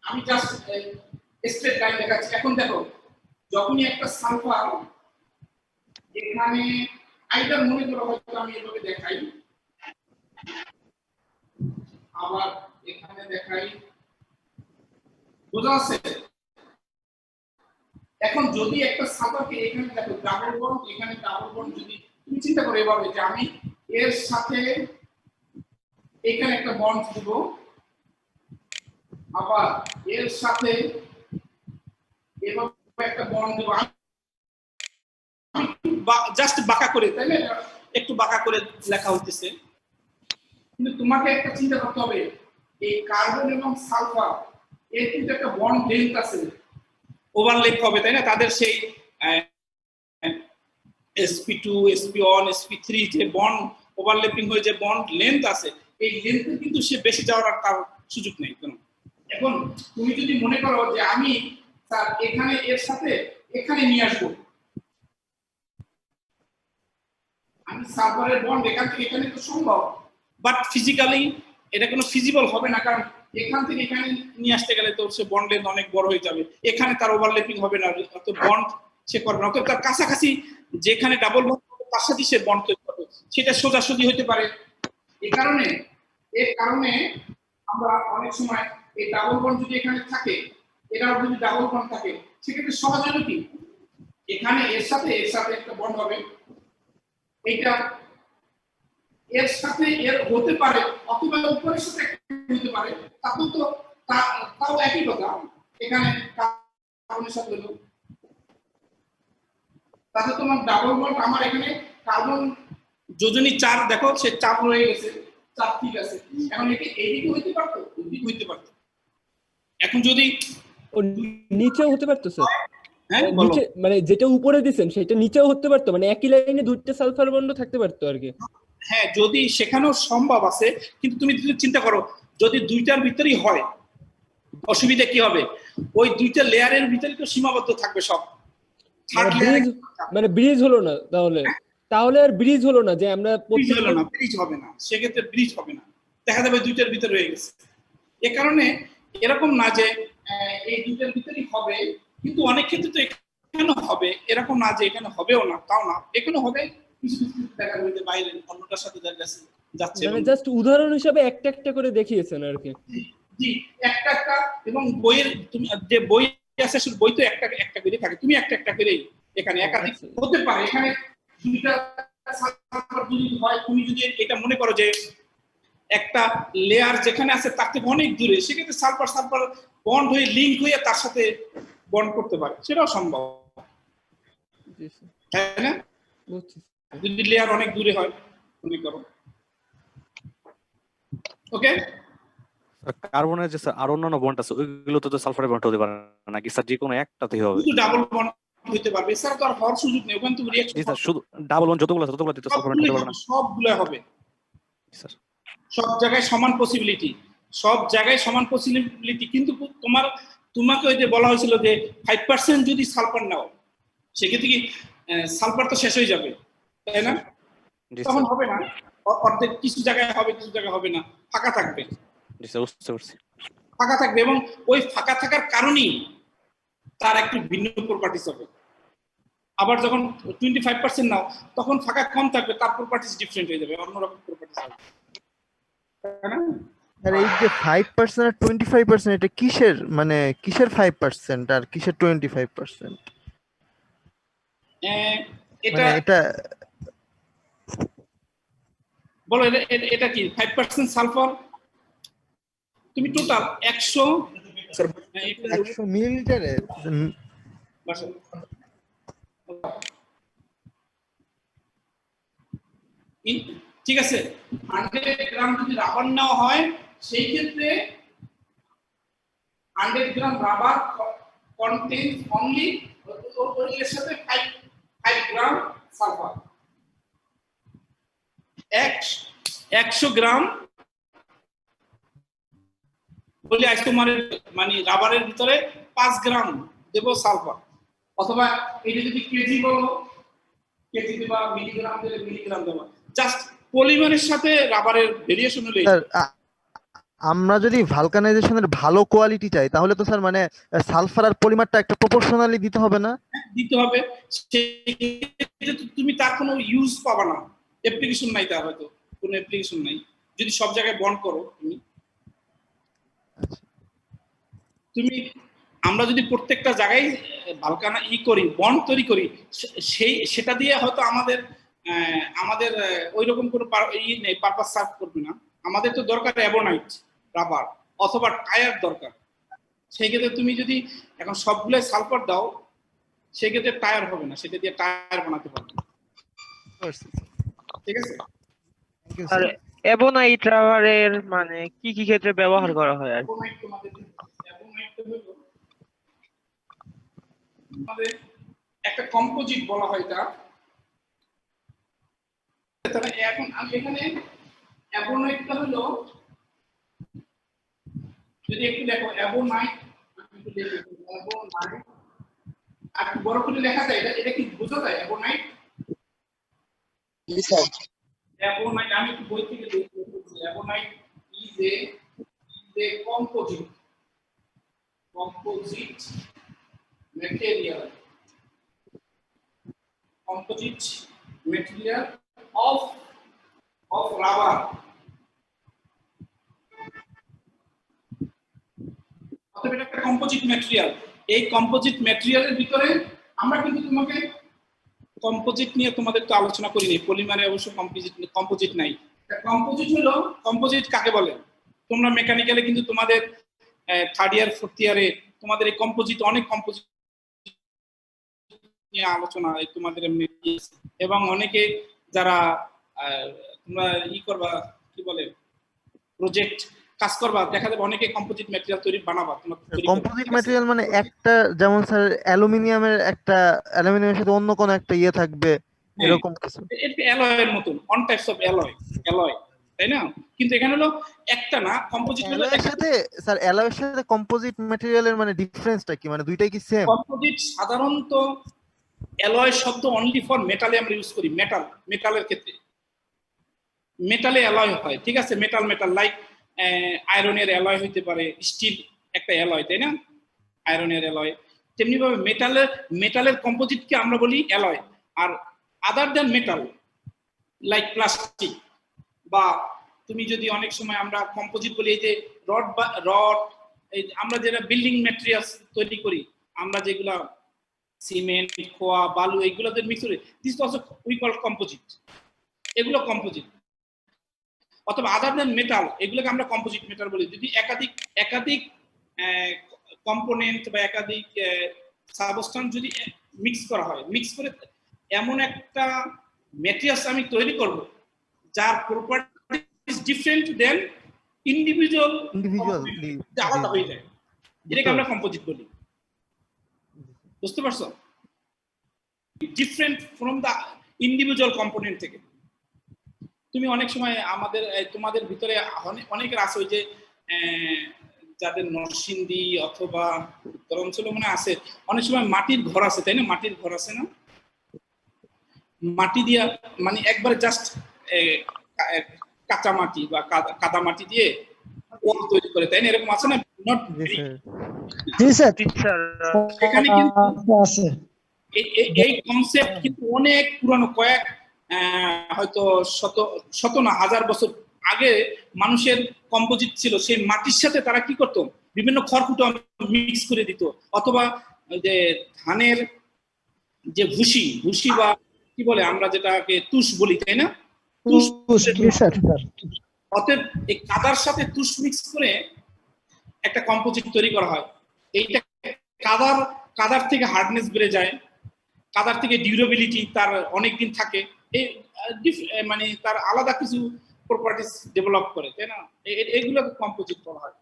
আমি জাস্ট স্ট্রেট লাইন দেখাচ্ছি। এখন দেখো, যখনই একটা সালফার এখানে আইদার মনে করো হয়তো আমি এভাবে দেখাই, আবার এখানে দেখাই, বোঝা যাচ্ছে? এখন যদি একটা সালফারকে এখানে দেখো ডাবল বন্ড, এখানে ডাবল বন্ড, যদি তুমি চিন্তা করো এভাবে যে আমি এর সাথে এখানে একটা বন্ড দিব, আবার এর সাথে এভাবে একটা বন্ড দিব, জাস্ট বাঁকা করে, তাই না? একটু বাঁকা করে লেখা হইতেছে, কিন্তু তোমাকে একটা চিন্তা করতে হবে, এই কার্বন এবং সালফার এর কিন্তু একটা বন্ড লেন্থ আছে, ওভারল্যাপ হবে, তাই না? তাদের সেই sp2 sp1 sp3 যে বন্ড ওভারল্যাপিং হয়ে যে বন্ড লেন্থ আছে, এই লেন্থে কিন্তু সে বেশি যাওয়ার আর তার সুযোগ নেই কোনো। এখন তুমি যদি মনে করো যে আমি স্যার এখানে এর সাথে এখানে নিয়ে আসবো, আমি সালফারের বন্ড এখান থেকে এখানে তো সম্ভব, বাট ফিজিক্যালি এটা কোনো ফিজিবল হবে না, কারণ এখান থেকে এখানে নিয়ে আসতে গেলে তো সে বন্ড লেন্থ অনেক বড় হয়ে যাবে, এখানে তার ওভারল্যাপিং হবে না, অত বন্ড সে করবে না, অর্থাৎ তার কাছাকাছি যেখানে ডাবল বন্ড তার সাথে সে বন্ড তৈরি করবে, সেটা সোজাসুজি হতে পারে। এর কারণে আমরা অনেক সময় এই ডাবল বন্ড যদি এখানে থাকে, এটাও যদি ডাবল বন্ড থাকে, সেক্ষেত্রে সহজ হলো কি, এখানে এর সাথে একটা বন্ড হবে, এইটা এর সাথে এর হতে পারে, অথবা উপরের সাথে একটা হতে পারে, তাও একই কথা, এখানে কার্বনের সাথে হলো, তাতে তোমার ডাবল বন্ড, আমার এখানে কার্বন যোজনী 4 দেখো, সে 4 রয়ে গেছে, 4 ঠিক আছে, এখন এটি এইদিকে হইতে পারতো, ওইদিকে হইতে পারতো, এখন যদি ও নিচেও হতে পারতো স্যার, হ্যাঁ বলো, নিচে মানে যেটা উপরে দিছেন সেটা নিচেও হতে পারতো, মানে একই লাইনে দুইটা সালফার বন্ড থাকতে পারতো আর কি। হ্যাঁ যদি সেখানেও সম্ভব আছে, কিন্তু তুমি যদি চিন্তা করো যদি দুইটার ভিতরেই হয়, অসুবিধা কি হবে, ওই দুইটা লেয়ারের ভিতরে তো সীমাবদ্ধ থাকবে সব, মানে ব্রিজ হলো না, তাহলে আর ব্রিজ হলো না যে আমরা ব্রিজ হবে না, সেক্ষেত্রে ব্রিজ হবে না, দেখা যাবে দুইটার ভিতরে রয়ে গেছে। এ কারণে এরকম না যে এই দুইটার ভিতরেই হবে, কিন্তু অনেক ক্ষেত্রে তো এখানে হবে, এরকম না যে এখানে হবেও না, তাও না, এখানে হবে, কিছু কিছু দেখা যাবে যে বাইরে অন্যটার সাথে যাচ্ছে, মানে জাস্ট উদাহরণ হিসেবে একটা একটা করে দেখিয়েছেন আর কি। জি একটা একটা, এবং বইয়ের তুমি যে বই আছে বই তো একটা একটা করে থাকে, তুমি একটা একটা করেই এখানে একাধিক হতে পারে, এখানে দুইটা সালফার যদি হয়, তুমি যদি এটা মনে করো যে একটা লেয়ার যেখানে আছে তার থেকে অনেক দূরে, সেক্ষেত্রে সালফার বন্ড হয়ে লিংক হয়ে তার সাথে বন্ড করতে পারে, সেটাও সম্ভব, তাই না? যদি লেয়ার অনেক দূরে হয় মনে করো, ওকে। কার্বনের যে আরো অন্যান্য বন্ড আছে ওইগুলো তো সালফারের বন্ড হতে পারে নাকি স্যার, যে কোনো একটাতেই হবে? শুধু ডাবল বন্ড হতে পারবে, এছাড়া তো আর হওয়ার সুযোগ নেই, ওখানে তো রিঅ্যাকশন জি স্যার, শুধু ডাবল বন্ড যতগুলো আছে ততগুলো তো সালফার হতে পারে না সবগুলো হবে স্যার, সব জায়গায় সমান পসিবিলিটি, কিন্তু তোমাকে ওই যে বলা হয়েছিল যে 5% যদি সালফার নাও, সেক্ষেত্রে কি সালফার তো শেষ হয়ে যাবে, তাই না? তখন হবে না, অর্ধেক কিছু জায়গায় হবে, কিছু জায়গায় হবে না, ফাঁকা থাকবে, এবং ওই ফাঁকা থাকার কারণেই তার একটু ভিন্ন প্রপার্টিস হবে। আবার যখন 25% নাও, তখন ফাঁকা কম থাকবে, তার প্রপার্টিস ডিফারেন্ট হয়ে যাবে, অন্যরকম প্রপার্টিস হবে, তাই না? আর এই যে 5% আর 25% এটা কিসের, মানে কিসের 5% আর কিসের 25%? এটা বলো, এটা কি 5% সালফার, তুমি টোটাল 100 মিলিলিটারে ঠিক আছে, 100 গ্রাম যদি রাবার নেওয়া হয়, সেই ক্ষেত্রে 100 গ্রাম রাবার contains only এর সাথে 5 গ্রাম সালফার, 100 গ্রাম বলি আজ তোমার মানে রাবারের ভিতরে 5 গ্রাম দেব সালফার, অথবা এটা যদি কেজি বলো কেজি দেবা, মিলিগ্রাম দিলে মিলিগ্রাম দেবা, জাস্ট পলিমারের সাথে রাবারের ভেরিয়েশন হলে। আমরা যদি ভালকানাইজেশনের ভালো কোয়ালিটি চাই তাহলে তো স্যার মানে সালফার আর পলিমারটা একটা প্রপোর্শনালি দিতে হবে না? দিতে হবে, তুমি তার কোনো ইউজ পাবা না, অ্যাপ্লিকেশন নাই, তার হয়তো কোনো অ্যাপ্লিকেশন নাই যদি সব জায়গায় বন্ড করো তুমি আমরা যদি প্রত্যেকটা জায়গায় ভালকানা করি, বন্ড তৈরি করি, সেটা দিয়ে হয়তো আমাদের ওই রকম কোনো নেই, পারপাস সার্ভ করবে না। আমাদের তো দরকার অ্যাবোনাইট রাবার অথবা টায়ার দরকার, সেই ক্ষেত্রে তুমি যদি এখন সবগুলো সালফার দাও, সেই ক্ষেত্রে টায়ার হবে না, সেটা দিয়ে টায়ার বানাতে পারবে, ঠিক আছে? আর অ্যাবোনাইট রাবারের মানে কি কি ক্ষেত্রে ব্যবহার করা হয়? আর আমাদের একটা কম্পোজিট বলা হয় এটা, তাহলে এখন আমি এখানে অ্যাবোনাইটটা হলো, যদি একটু দেখো অ্যাবোনাইট, আমি একটু দেখি অ্যাবোনাইট। আর বড় করে লেখা যায়, এটা কি বোঝা যায় অ্যাবোনাইট? অ্যাবোনাইট আমি একটু বই থেকে লিখেছি। Ebonite is a composite material of rubber। অতএব এটা একটা কম্পোজিট ম্যাটেরিয়াল। এই কম্পোজিট ম্যাটেরিয়ালের ভিতরে আমরা কিন্তু তোমাকে কম্পোজিট নিয়ে তোমাদের তো আলোচনা করিনি, পলিমারে অবশ্য কম্পোজিট নাই। কম্পোজিট হলো, কম্পোজিট কাকে বলে? তোমরা মেকানিক্যালে কিন্তু তোমাদের থার্ড ইয়ার ফোর্থ ইয়ারে তোমাদের এই কম্পোজিট, অনেক কম্পোজিট নিয়ে আলোচনা তোমাদের এমনি, এবং অনেকে যারা তোমরা করবা, কি বলে, প্রজেক্ট কাজ করবা, দেখা যাবে অনেকে কম্পোজিট ম্যাটেরিয়াল তৈরি বানাবা। কম্পোজিট ম্যাটেরিয়াল মানে একটা, যেমন স্যার অ্যালুমিনিয়ামের সাথে অন্য কোন একটা ইয়ে থাকবে, এরকম কিছু। এটা অ্যালয়ের মতন, অন টাইপস অফ অ্যালয়, তাই না? কিন্তু এখানে হলো একটা না, কম্পোজিট হলো অ্যালয়ের সাথে স্যার, অ্যালয়ের সাথে কম্পোজিট ম্যাটেরিয়ালের মানে ডিফারেন্সটা কি? মানে দুইটাই কি সেম? কম্পোজিট সাধারণত অ্যালয় শব্দ অনলি ফর মেটালে আমরা ইউজ করি। মেটালের ক্ষেত্রে মেটালে অ্যালয় হয়, ঠিক আছে? মেটাল লাইক আয়রনের অ্যালয় হইতে পারে, স্টিল একটা অ্যালয়, তাই না? আয়রনের অ্যালয়। তেমনি ভাবে মেটালের কম্পোজিটকে আমরা বলি অ্যালয়। আর other than metal like plastic, বা তুমি যদি অনেক সময় আমরা কম্পোজিট বলি, এই যে রড, এই আমরা যেটা বিল্ডিং ম্যাটেরিয়ালস তৈরি করি, আমরা যেগুলা সিমেন্ট, খোয়া, বালু, এইগুলোতে মিক্স করে, this also we call composite. এগুলো কম্পোজিট। অথবা আদার দ্যান মেটাল, এগুলোকে আমরা কম্পোজিট মেটাল বলি। যদি একাধিক কম্পোনেন্ট বা একাধিক সাবস্টেন্স যদি মিক্স করা হয়, মিক্স করে এমন একটা ম্যাটেরিয়ালস আমি তৈরি করব যার প্রপার্টিজ ডিফারেন্ট দেন ইন্ডিভিজুয়াল, আলাদা হয়ে যায়, এটাকে আমরা কম্পোজিট বলি। বুঝতে পারছো? Different from the individual component থেকে। তুমি অনেক সময় তোমাদের ভিতরে অনেকের আছে, ওই যে যাদের নরসিংদী অথবা উত্তর অঞ্চলে মনে আছে, অনেক সময় মাটির ঘর আছে, তাই না? মাটির ঘর আছে না? মাটি দিয়া, মানে একবারে জাস্ট কাঁচা মাটি বা কাদা মাটি দিয়ে ওয়াল তৈরি করে, তাই না? এরকম আছে না? এখানে কিন্তু আছে এই কনসেপ্ট, কিন্তু অনেক পুরানো, কয়েক হয়তো শত না হাজার বছর আগে মানুষের কম্পোজিট ছিল। সেই মাটির সাথে তারা কি করতো, বিভিন্ন খড়কুটো মিক্স করে দিত, অথবা যে ধানের যে ভুসি বা কি বলে, আমরা যেটাকে তুষ বলি, তাই না? অতএব এই কাদার সাথে তুষ মিক্স করে একটা কম্পোজিট তৈরি করা হয়। এইটা কাদার থেকে হার্ডনেস বেড়ে যায়, কাদার থেকে ডিউরেবিলিটি তার অনেক দিন থাকে, এই মানে তার আলাদা কিছু প্রপার্টিজ ডেভেলপ করে, তাই না? এগুলোকে কম্পোজিট বলা হয়।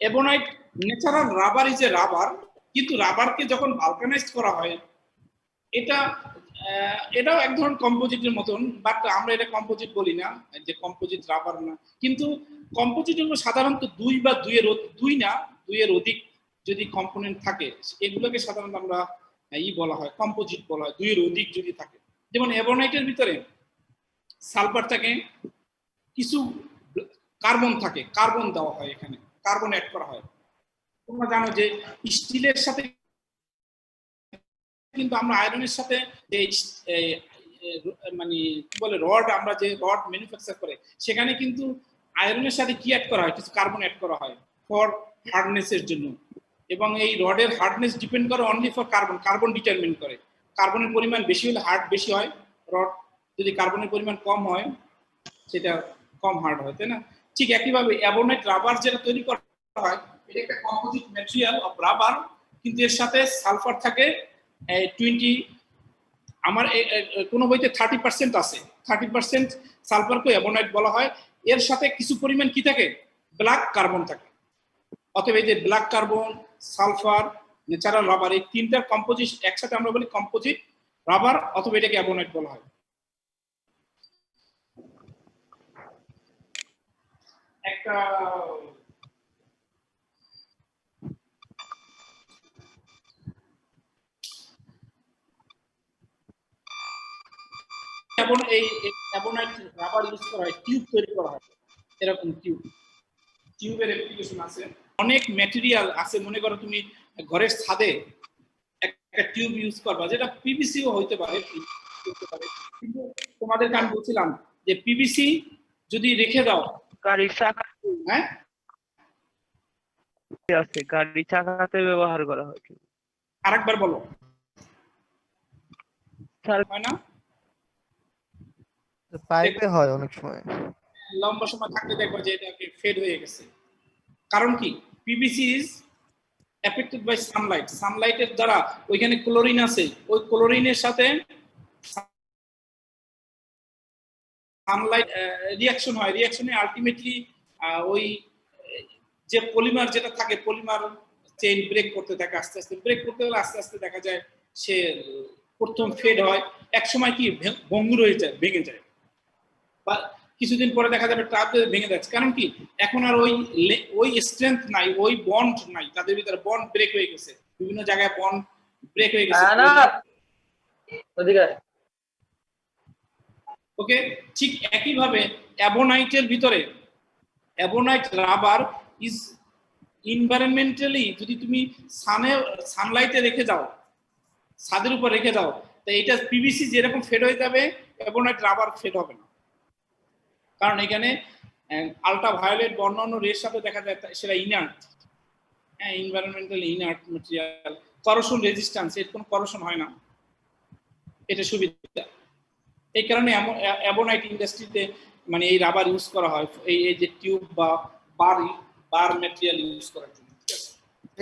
Ebonite natural rubber is a rubber, কিন্তু রাবারকে যখন ভালকানাইজড করা হয়, এটাও এক ধরনের কম্পোজিটের মতন, বাট আমরা এটা কম্পোজিট বলি না, যে কম্পোজিট রাবার না। কিন্তু কম্পোজিট হলো সাধারণত দুই এর অধিক যদি কম্পোনেন্ট থাকে, এগুলোকে সাধারণত আমরা বলা হয়, কম্পোজিট বলা হয়, দুইয়ের অধিক যদি থাকে। যেমন এবনাইটের ভিতরে সালফার থাকে, কিছু কার্বন থাকে, কার্বন দেওয়া হয়, এখানে কার্বন অ্যাড করা হয়। তোমরা জানো যে স্টিলের সাথে কিন্তু আমরা আয়রনের সাথে যে মানে কি বলে রড, আমরা যে রড ম্যানুফ্যাকচার করে, সেখানে কিন্তু আয়রনের সাথে কি অ্যাড করা হয়, কিছু কার্বন অ্যাড করা হয় ফর হার্ডনেসের জন্য। এবং এই রডের হার্ডনেস ডিপেন্ড করে অনলি ফর কার্বন ডিটারমিন করে। কার্বনের পরিমাণ বেশি হলে হার্ড বেশি হয় রড, যদি কার্বনের পরিমাণ কম হয় সেটা কম হার্ড হয়, তাই না? ঠিক একইভাবে এবনাইট রাবার যেটা তৈরি করা হয়, এটা একটা কম্পোজিট ম্যাটেরিয়াল অফ রাবার, কিন্তু এর সাথে সালফার থাকে 20, আমার কোনো বইতে 30% আছে, 30% সালফারকে এবনাইট বলা হয়। এর সাথে কিছু পরিমাণ কি থাকে, ব্ল্যাক কার্বন থাকে। অতএব এই যে black carbon, sulphur, natural rubber, এই তিনটা কম্পোজিট একসাথে আমরা বলি কম্পোজিট রাবার, অথবা এটাকে এবনাইট বলা হয়। একটা এবং এই অ্যাবোনাইট রাবার ইউজ করা হয়, টিউব তৈরি করা হয়, এরকম টিউবের অ্যাপ্লিকেশন আছে। অনেক ম্যাটেরিয়াল আছে, মনে করো তুমি ঘরের ছাদে একটা টিউব ইউজ করবা, যেটা পিভিসিও হইতে পারে, কিন্তু তোমাদেরকে আমি বলছিলাম যে পিভিসি যদি রেখে দাও, গাড়ির চাকা হ্যাঁ আছে, গাড়ির চাকাতে ব্যবহার করা হয়। আরেকবার বলো, স্যার হয় না? পাইপে হয় অনেক সময়। লম্বা সময় থাকলে দেখবা যে এটাকে ফেড হয়ে গেছে। কারণ কি? PVC is affected by sunlight. সানলাইটের দ্বারা ওইখানে ক্লোরিন আছে, ওই ক্লোরিনের সাথে সানলাইট রিঅ্যাকশন হয়, রিঅ্যাকশনে আলটিমেটলি ওই যে পলিমার যেটা থাকে, পলিমার চেইন ব্রেক করতে থাকে, আস্তে আস্তে ব্রেক করতে গেলে আস্তে আস্তে দেখা যায় সে প্রথম ফেড হয়, এক সময় কি ভঙ্গুর হয়ে যায়, ভেঙে যায়, বা কিছুদিন পরে দেখা যাবে ট্রাপে ভেঙে যাচ্ছে। কারণ কি? এখন আর ওই স্ট্রেংথ নাই, ওই বন্ড নাই, তাদের ভিতরে বন্ড ব্রেক হয়ে গেছে, বিভিন্ন জায়গায় বন্ড ব্রেক হয়ে গেছে। ওকে, ঠিক একইভাবে অ্যাবোনাইটের ভিতরে, অ্যাবোনাইট রাবার ইজ এনভায়রনমেন্টালি, যদি তুমি সানলাইটে রেখে দাও, ছাদের উপর রেখে দাও, তো এটা পিভিসি যেরকম ফেড হয়ে যাবে, অ্যাবোনাইট রাবার ফেড হবে না। কারণ এখানে আলট্রা ভায়োলেট বা অন্যান্য রের সাথে দেখা যায় সেটা ইনার্ট, হ্যাঁ, environmental inert material, corrosion resistance, এর কোনো করোশন হয় না, এটা সুবিধা। এই কারণে অ্যাবোনাইট ইন্ডাস্ট্রিতে মানে এই রাবার ইউজ করা হয়, এই যে টিউব বা বার ম্যাটেরিয়াল ইউজ করার জন্য।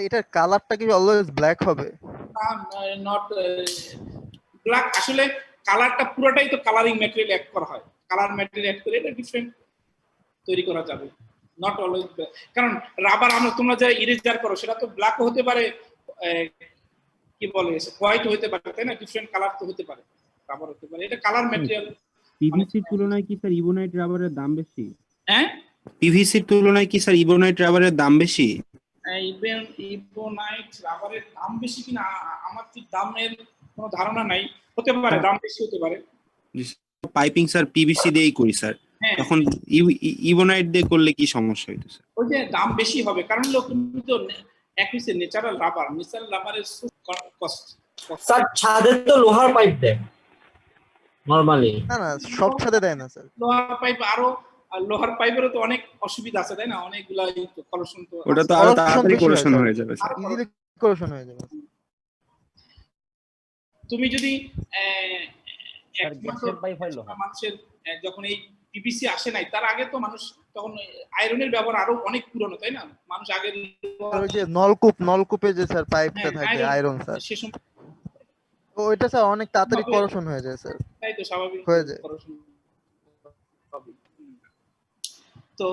এটার কালারটা কি অলওয়েজ ব্ল্যাক হবে? নট ব্ল্যাক, আসলে কালারটা পুরোটাই তো কালারিং ম্যাটেরিয়াল অ্যাড করা হয়, কালার ম্যাটেরিয়াল অ্যাড করে এটা ডিফারেন্ট তৈরি করা যাবে, নট অলওয়েজ। কারণ রাবার আমরা তোমরা যা ইরেজার করো সেটা তো ব্ল্যাকও হতে পারে, কি বলে হোয়াইট হতে পারে, তাই না? ডিফারেন্ট কালার তো হতে পারে, রাবার হতে পারে, এটা কালার ম্যাটেরিয়াল। পিভিসির তুলনায় কি স্যার ইবোনাইট রাবারের দাম বেশি? হ্যাঁ, পিভিসির তুলনায় কি স্যার ইবোনাইট রাবারের দাম বেশি? ইবোনাইট রাবারের দাম বেশি কিনা আমার ঠিক দামের কোনো ধারণা নাই, হতে পারে দাম বেশি হতে পারে। পাইপিং স্যার পিভিসি দিয়েই করি স্যার, তখন ইবোনাইট দিয়ে করলে কি সমস্যা হইতো স্যার? ওই যে দাম বেশি হবে, কারণ তুমি তো একইসে ন্যাচারাল রাবারের কস্ট। স্যার ছাদে তো লোহার পাইপ দেয় নরমালি। না না, সব ছাদে দেয় না স্যার। লোহার পাইপ আরো, লোহার পাইপেরও তো অনেক অসুবিধা আছে, তাই না? অনেকগুলা করোশন তো, ওটা তো আরো তাড়াতাড়ি করোশন হয়ে যাবে স্যার, ইজিলি করোশন হয়ে যাবে। তুমি যদি মানুষের যখন এই পিভিসি আসে নাই, তার আগে তো মানুষ তখন আয়রনের ব্যবহার আরো অনেক পুরনো, তাই না? মানুষ আগে ওই যে নলকূপে যে স্যার পাইপটা থাকে আয়রন স্যার, সে সময় ওইটা স্যার অনেক তাড়াতাড়ি করোশন হয়ে যায় স্যার। তাই তো স্বাভাবিক হয়ে যায়। তো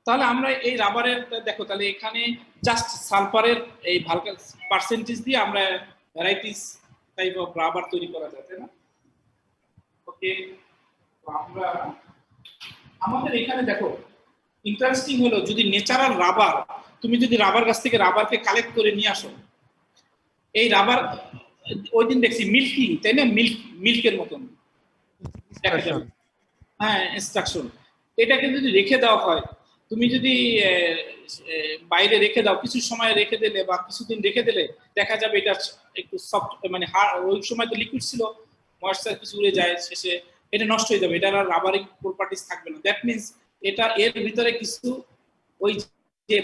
তাহলে আমরা এই রাবারের দেখো, তাহলে এখানে জাস্ট সালফারের এই ভালকা পার্সেন্টেজ দিয়ে আমরা ভ্যারাইটিস টাইপ অফ রাবার তৈরি করা যায়, তাই না? ওকে, আমরা আমাদের এখানে দেখো ইন্টারেস্টিং হলো, যদি ন্যাচারাল রাবার, তুমি যদি রাবার গাছ থেকে রাবারকে কালেক্ট করে নিয়ে আসো, এই রাবার ওই দিন দেখছি মিল্কি, তাই না? মিল্কের মতন, হ্যাঁ, ইনস্ট্রাকশন। এটাকে যদি রেখে দেওয়া হয়, তুমি যদি বাইরে রেখে দাও, কিছু সময় রেখে দিলে বা কিছুদিন রেখে দিলে দেখা যাবে এটা একটু সফট, মানে ওই সময় তো লিকুইড ছিল, ময়েশ্চার কিছু উড়ে যায়, শেষে এটা নষ্ট হয়ে যাবে, এটা আর রাবারিং প্রপার্টিজ থাকবে না। দ্যাট মিনস এটা এর ভিতরে কিছু ওই যে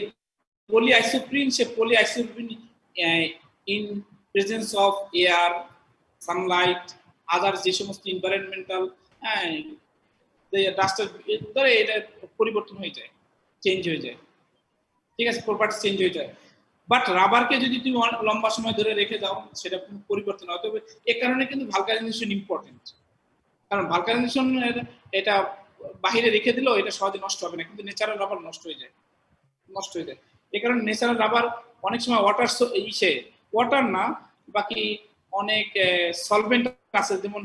পলিআইসোপ্রিন, সে polyisoprene in presence of air, sunlight, other যে সমস্ত এনভায়রনমেন্টাল ডাস্টার ধরে এটা পরিবর্তন হয়ে যায়, চেঞ্জ হয়ে যায়, ঠিক আছে, প্রপার্টি চেঞ্জ হয়ে যায়। বাট রাবারকে যদি তুমি লম্বা সময় ধরে রেখে দাও, সেটা কোনো পরিবর্তন হয়। তবে এ কারণে কিন্তু ভালকানাইজেশন ইম্পর্টেন্ট, কারণ ভালকানাইজেশন এটা বাহিরে রেখে দিলেও এটা সহজে নষ্ট হবে না, কিন্তু ন্যাচারাল রাবার নষ্ট হয়ে যায়। এই কারণে ন্যাচারাল রাবার অনেক সময় ওয়াটার না, বাকি অনেক সলভেন্ট আছে, যেমন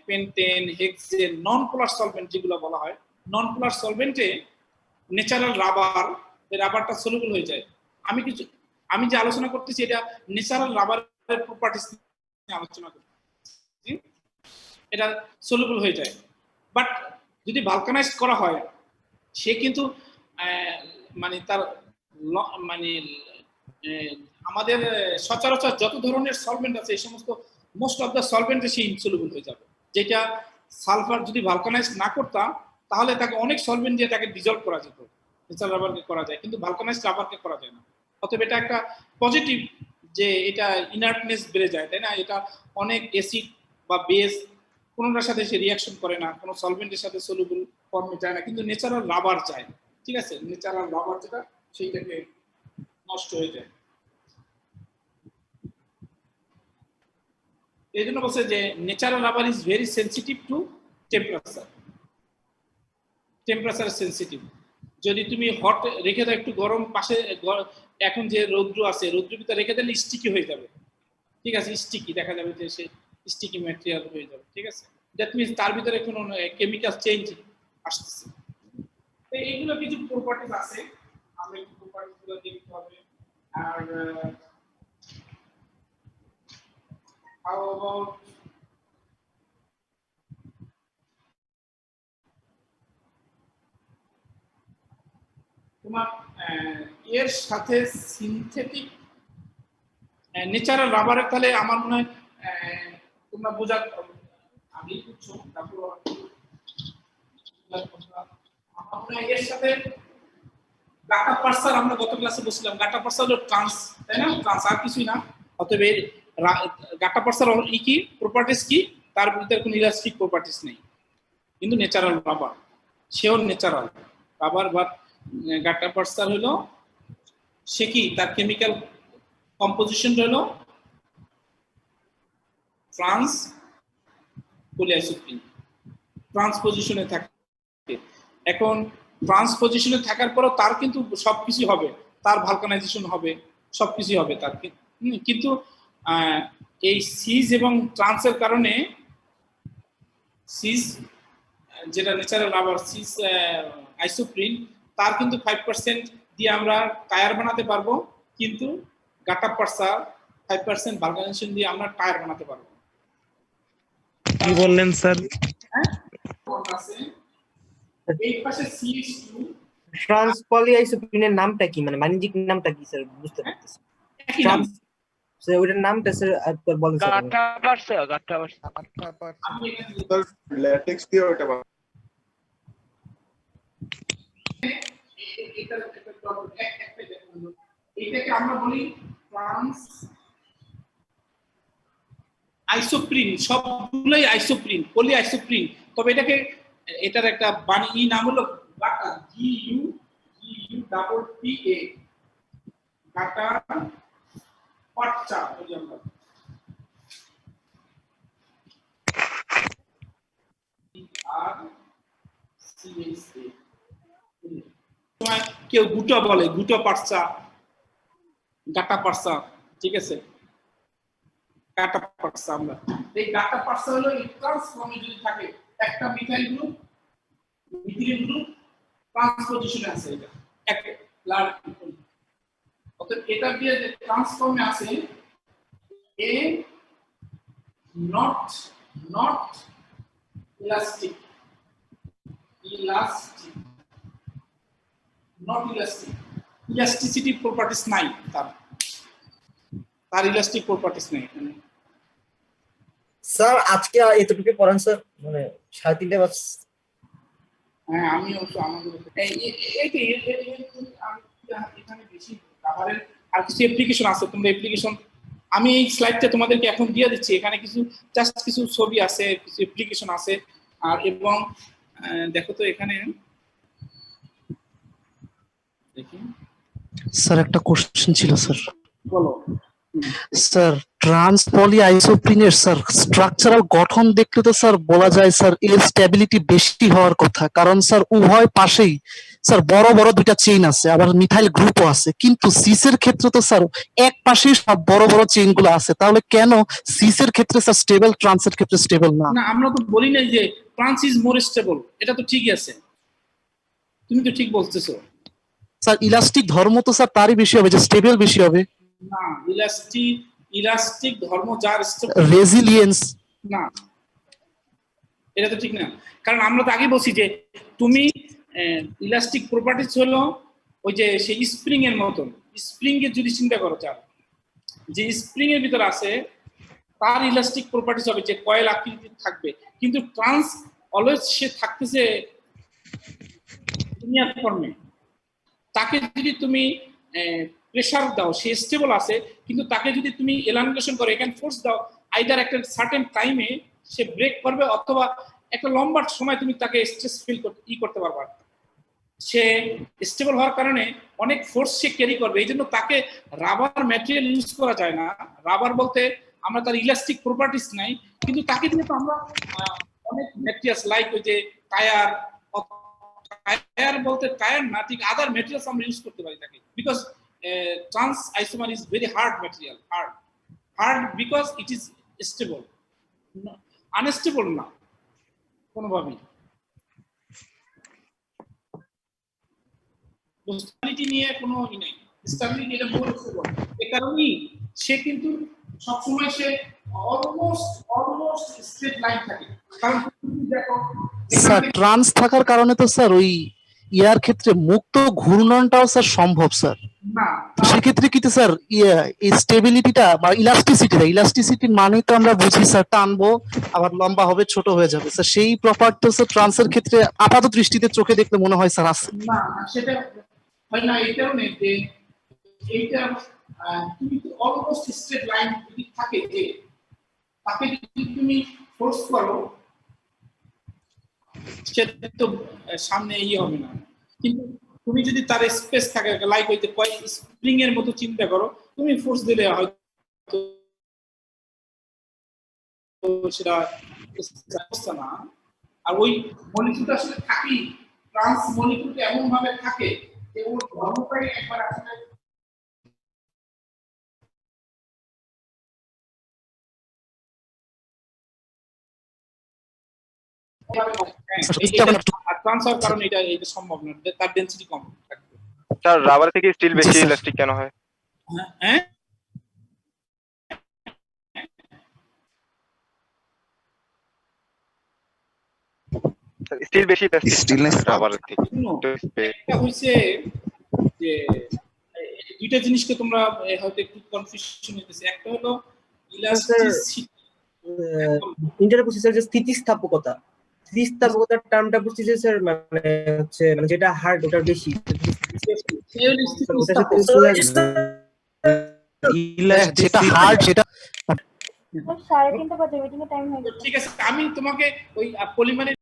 পেন্টেন, হেক্সেন, নন পোলার সলভেন্ট যেগুলো বলা হয়, নন পোলার সলভেন্টে ন্যাচারাল রাবারটা সলিউবল হয়ে যায়। আমি যে আলোচনা করতেছি এটা ন্যাচারাল রাবারের প্রপার্টিজ নিয়ে আলোচনা করছি। এটা সলিউবল হয়ে যায়। বাট যদি ভালকানাইজ করা হয় সে কিন্তু মানে তার মানে আমাদের সচরাচর যত ধরনের সলভেন্ট আছে এই সমস্ত most of the সলভেন্টে say insoluble হয়ে যাবে। যেটা সালফার যদি ভালকানাইজ না করতাম তাহলে তাকে অনেক সলভেন্ট দিয়ে তাকে ডিজলভ করা যেত, ন্যাচারাল রাবারকে করা যায়, কিন্তু ভালকানাইজ রাবারকে করা যায় না। অতএব এটা একটা পজিটিভ যে এটা ইনার্টনেস বেড়ে যায়, তাই না? এটা অনেক অ্যাসিড বা বেস কোনোটার সাথে সে রিয়াকশন করে না, কোনো সলভেন্টের সাথে সলিউবল ফর্মে যায় না, কিন্তু ন্যাচারাল রাবার যায়, ঠিক আছে? ন্যাচারাল রাবার যেটা সেইটাকে নষ্ট হয়ে যায়। এই জন্য বলছে যে natural rubber is very sensitive two temperature, temperature sensitive. যদি তুমি হট রেখে দাও একটু গরম পাশে, এখন যে রৌদ্র আছে রৌদ্র ভিতরে রেখে দিলে স্টিকি হয়ে যাবে, ঠিক আছে? স্টিকি দেখা যাবে যে সে স্টিকি ম্যাটেরিয়াল হয়ে যাবে, ঠিক আছে? দ্যাট মিনস তার ভিতরে কোনো কেমিক্যাল চেঞ্জ আসতেছে। তো এইগুলো কিছু প্রপার্টিজ আছে, আমরা একটু প্রপার্টিজগুলো দেখতে হবে। আর how about তোমার এর সাথে সিনথেটিক ন্যাচারাল রাবারের, তাহলে আমার মনে হয় তোমরা বোঝা আমি বুঝছো, তারপর আমার মনে হয় এর সাথে গাটা পার্সার, আমরা গত ক্লাসে বলছিলাম গাটা পার্সার হলো ট্রান্স, তাই না? ট্রান্স আর কিছুই না। অতএব গাটা পার্সার কি প্রপার্টিস কি, তার ভিতরে কোনো ইলাস্টিক প্রপার্টিস নেই, কিন্তু ন্যাচারাল রাবার সেও ন্যাচারাল রাবার। বাট গাটা পার্সার হলো সে কি তার কেমিক্যাল কম্পোজিশন হলো ট্রান্স পলিআইসোপ্রিন, ট্রান্সপোজিশনে থাকে। এখন ট্রান্সপোজিশনে থাকার পরও তার কিন্তু সবকিছু হবে, তার ভালকানাইজেশন হবে, সবকিছু হবে তার, কিন্তু এই সিজ এবং ট্রান্সের কারণে সিজ যেটা ন্যাচারাল রাবার সিজ আইসোপ্রিন, তার কিন্তু 5% দিয়ে আমরা টায়ার বানাতে পারবো, কিন্তু গাটা পার্সার 5% ভালকানাইজেশন দিয়ে আমরা টায়ার বানাতে পারবো। কি বললেন স্যার? এই পাশে CH2 ট্রান্স পলিআইসোপ্রিনের নামটা কি, মানে বাণিজ্যিক নামটা কি স্যার? বুঝতে পারতেছি ট্রান্স স্যার, ওইটার নামটা স্যার একবার বলেন স্যার। গাটা পার্সার, গাটা পার্সার, স্যার ল্যাটেক্স দিয়ে ওটা এটাকে আমরা বলি ট্রান্স আইসোপ্রিন, সবগুলোই আইসোপ্রিন, পলি আইসোপ্রিন। তবে এটাকে এটার একটা বাণী নাম হলো গাটা, GUPA, গাটা পার্চা। কেউ গুটা বলে, গুটা পার্চা, গাটা পার্চা, ঠিক আছে? গাটা পার্সা, আমরা এই গাটা পার্সা হলো এই ট্রান্সফর্মে যদি থাকে একটা মিথাইল গ্রুপ মিথিলিন গ্রুপ ট্রান্সপোজিশনে আছে, এটা এক লাল, অতএব এটা দিয়ে যে ট্রান্সফর্মে আছে a not elastic, not elastic, elasticity properties নাই তার ইলাস্টিক প্রপার্টিস নেই। স্যার আজকে এতটুকু পড়ান স্যার, মানে 3:30 বাজে। হ্যাঁ আমি অবশ্য আমাদের এখানে বেশি রাবারের আর কিছু অ্যাপ্লিকেশন আছে, তোমরা অ্যাপ্লিকেশন আমি এই স্লাইডটা তোমাদেরকে এখন দিয়ে দিচ্ছি, এখানে কিছু জাস্ট কিছু ছবি আছে, কিছু অ্যাপ্লিকেশন আছে। আর এবং দেখো তো এখানে দেখি স্যার একটা কোশ্চেন ছিল স্যার। বলো স্যার ট্রান্স পলি আইসোপ্রিনের স্যার স্ট্রাকচারাল গঠন দেখলে তো স্যার বলা যায় স্যার এর স্টেবিলিটি বেশি হওয়ার কথা, কারণ স্যার উভয় পাশেই স্যার বড় বড় দুইটা চেইন আছে, আবার মিথাইল গ্রুপও আছে, কিন্তু সিসের ক্ষেত্রে তো স্যার এক পাশেই সব বড় বড় চেইন গুলো আছে, তাহলে কেন সিসের ক্ষেত্রে স্যার স্টেবল, ট্রান্সের ক্ষেত্রে স্টেবল না? না আমরা তো বলি না যে ট্রান্স ইজ মোর স্টেবল, এটা তো ঠিকই আছে, তুমি তো ঠিক বলতেছো। স্যার ইলাস্টিক ধর্ম তো স্যার তারই বেশি হবে, যে স্টেবল বেশি হবে। না ইলাস্টিক ধর্ম যার রেজিলিয়েন্স না, এটা তো ঠিক না, কারণ আমরা তো আগে বলছি যে তুমি ইলাস্টিক প্রপার্টিজ হলো ওই যে সেই স্প্রিং এর মতন। স্প্রিং এর যদি চিন্তা করো চাও, যে স্প্রিং এর ভিতর আছে তার ইলাস্টিক প্রপার্টিজ হবে যে কয়েল আকৃতি থাকবে, কিন্তু ট্রান্স অলওয়েজ সে থাকতেছে লিনিয়ার ফর্মে। তাকে যদি তুমি প্রেসার দাও সে স্টেবল আছে, কিন্তু তাকে যদি তুমি এলাঙ্গেশন করো, এখানে ফোর্স দাও, আইদার একটা সার্টেন টাইমে সে ব্রেক করবে অথবা একটা লম্বা সময় তুমি তাকে স্ট্রেস ফিল করতে পারবা। সে স্টেবল হওয়ার কারণে অনেক ফোর্স সে ক্যারি করবে, এই জন্য তাকে রাবার ম্যাটেরিয়াল ইউজ করা যায় না। রাবার বলতে আমরা তার ইলাস্টিক প্রপার্টিস নাই, কিন্তু তাকে দিয়ে তো আমরা অনেক ম্যাটেরিয়ালস লাইক ওই যে টায়ার, টায়ার বলতে টায়ার না, ঠিক আদার ম্যাটেরিয়ালস আমরা ইউজ করতে পারি তাকে, because trans isomer is very hard material. Hard because it is stable, unstable না কোনোভাবেই। স্টেবিলিটি নিয়ে কোনো ই নেই, স্টেবিলিটি এটা মূল স্টেবল। এই কারণেই সে কিন্তু সবসময় সে অলমোস্ট স্ট্রেট লাইন থাকে, কারণ তুমি দেখো স্যার ট্রান্স থাকার কারণে তো স্যার ওই ইয়ার ক্ষেত্রে মুক্ত ঘূর্ণনটাও স্যার সম্ভব স্যার। না তো সেক্ষেত্রে কি স্যার এই স্টেবিলিটিটা বা ইলাস্টিসিটি মানে তো আমরা বুঝি স্যার টানবো আবার লম্বা হবে ছোট হয়ে যাবে স্যার, সেই প্রপার্টি তো স্যার ট্রান্সের ক্ষেত্রে আপাত দৃষ্টিতে চোখে দেখলে মনে হয় স্যার আছে। না সেটা হয় না, এটাও নেই যে এইটা তুমি তো অলমোস্ট স্ট্রেট লাইন যদি থাকে, যে তাকে যদি তুমি ফোর্স করো সেটা তো সামনে ইয়ে হবে না, কিন্তু তুমি যদি তার স্পেস থাকে লাইক ওই যে স্প্রিং এর মতো চিন্তা করো, তুমি ফোর্স দিলে হয়তো সেটা অবস্থা না। আর ওই মলিকিউলটা আসলে থাকি, ট্রান্স মলিকিউলটা এমন ভাবে থাকে যে ওর ধর্মটাই একবার আসলে ট্রান্সফার কারণে এটা সম্ভব না, তার ডেনসিটি কম থাকবে। স্যার রাবার থেকে স্টিল বেশি ইলাস্টিক কেন হয়? হ্যাঁ স্টিল বেশি ইলাস্টিক স্টিলনেস রাবারের থেকে। এটা হইছে যে দুইটা জিনিসকে তোমরা হয়তো একটু কনফিউশন হইতেছে। একটা হলো ইলাস্টিসিটি, ইন্টারনেট প্রসেসর যে স্থিতিস্থাপকতা, স্থিতিস্থাপকতার টার্মটা বুঝছি যে স্যার মানে হচ্ছে মানে যেটা হার্ড ওটার বেশি যেটা হার্ড সেটা। 3:30 বাজে, মিটিং এর টাইম হয়ে গেছে। ঠিক আছে, আমি তোমাকে ওই পলিমারের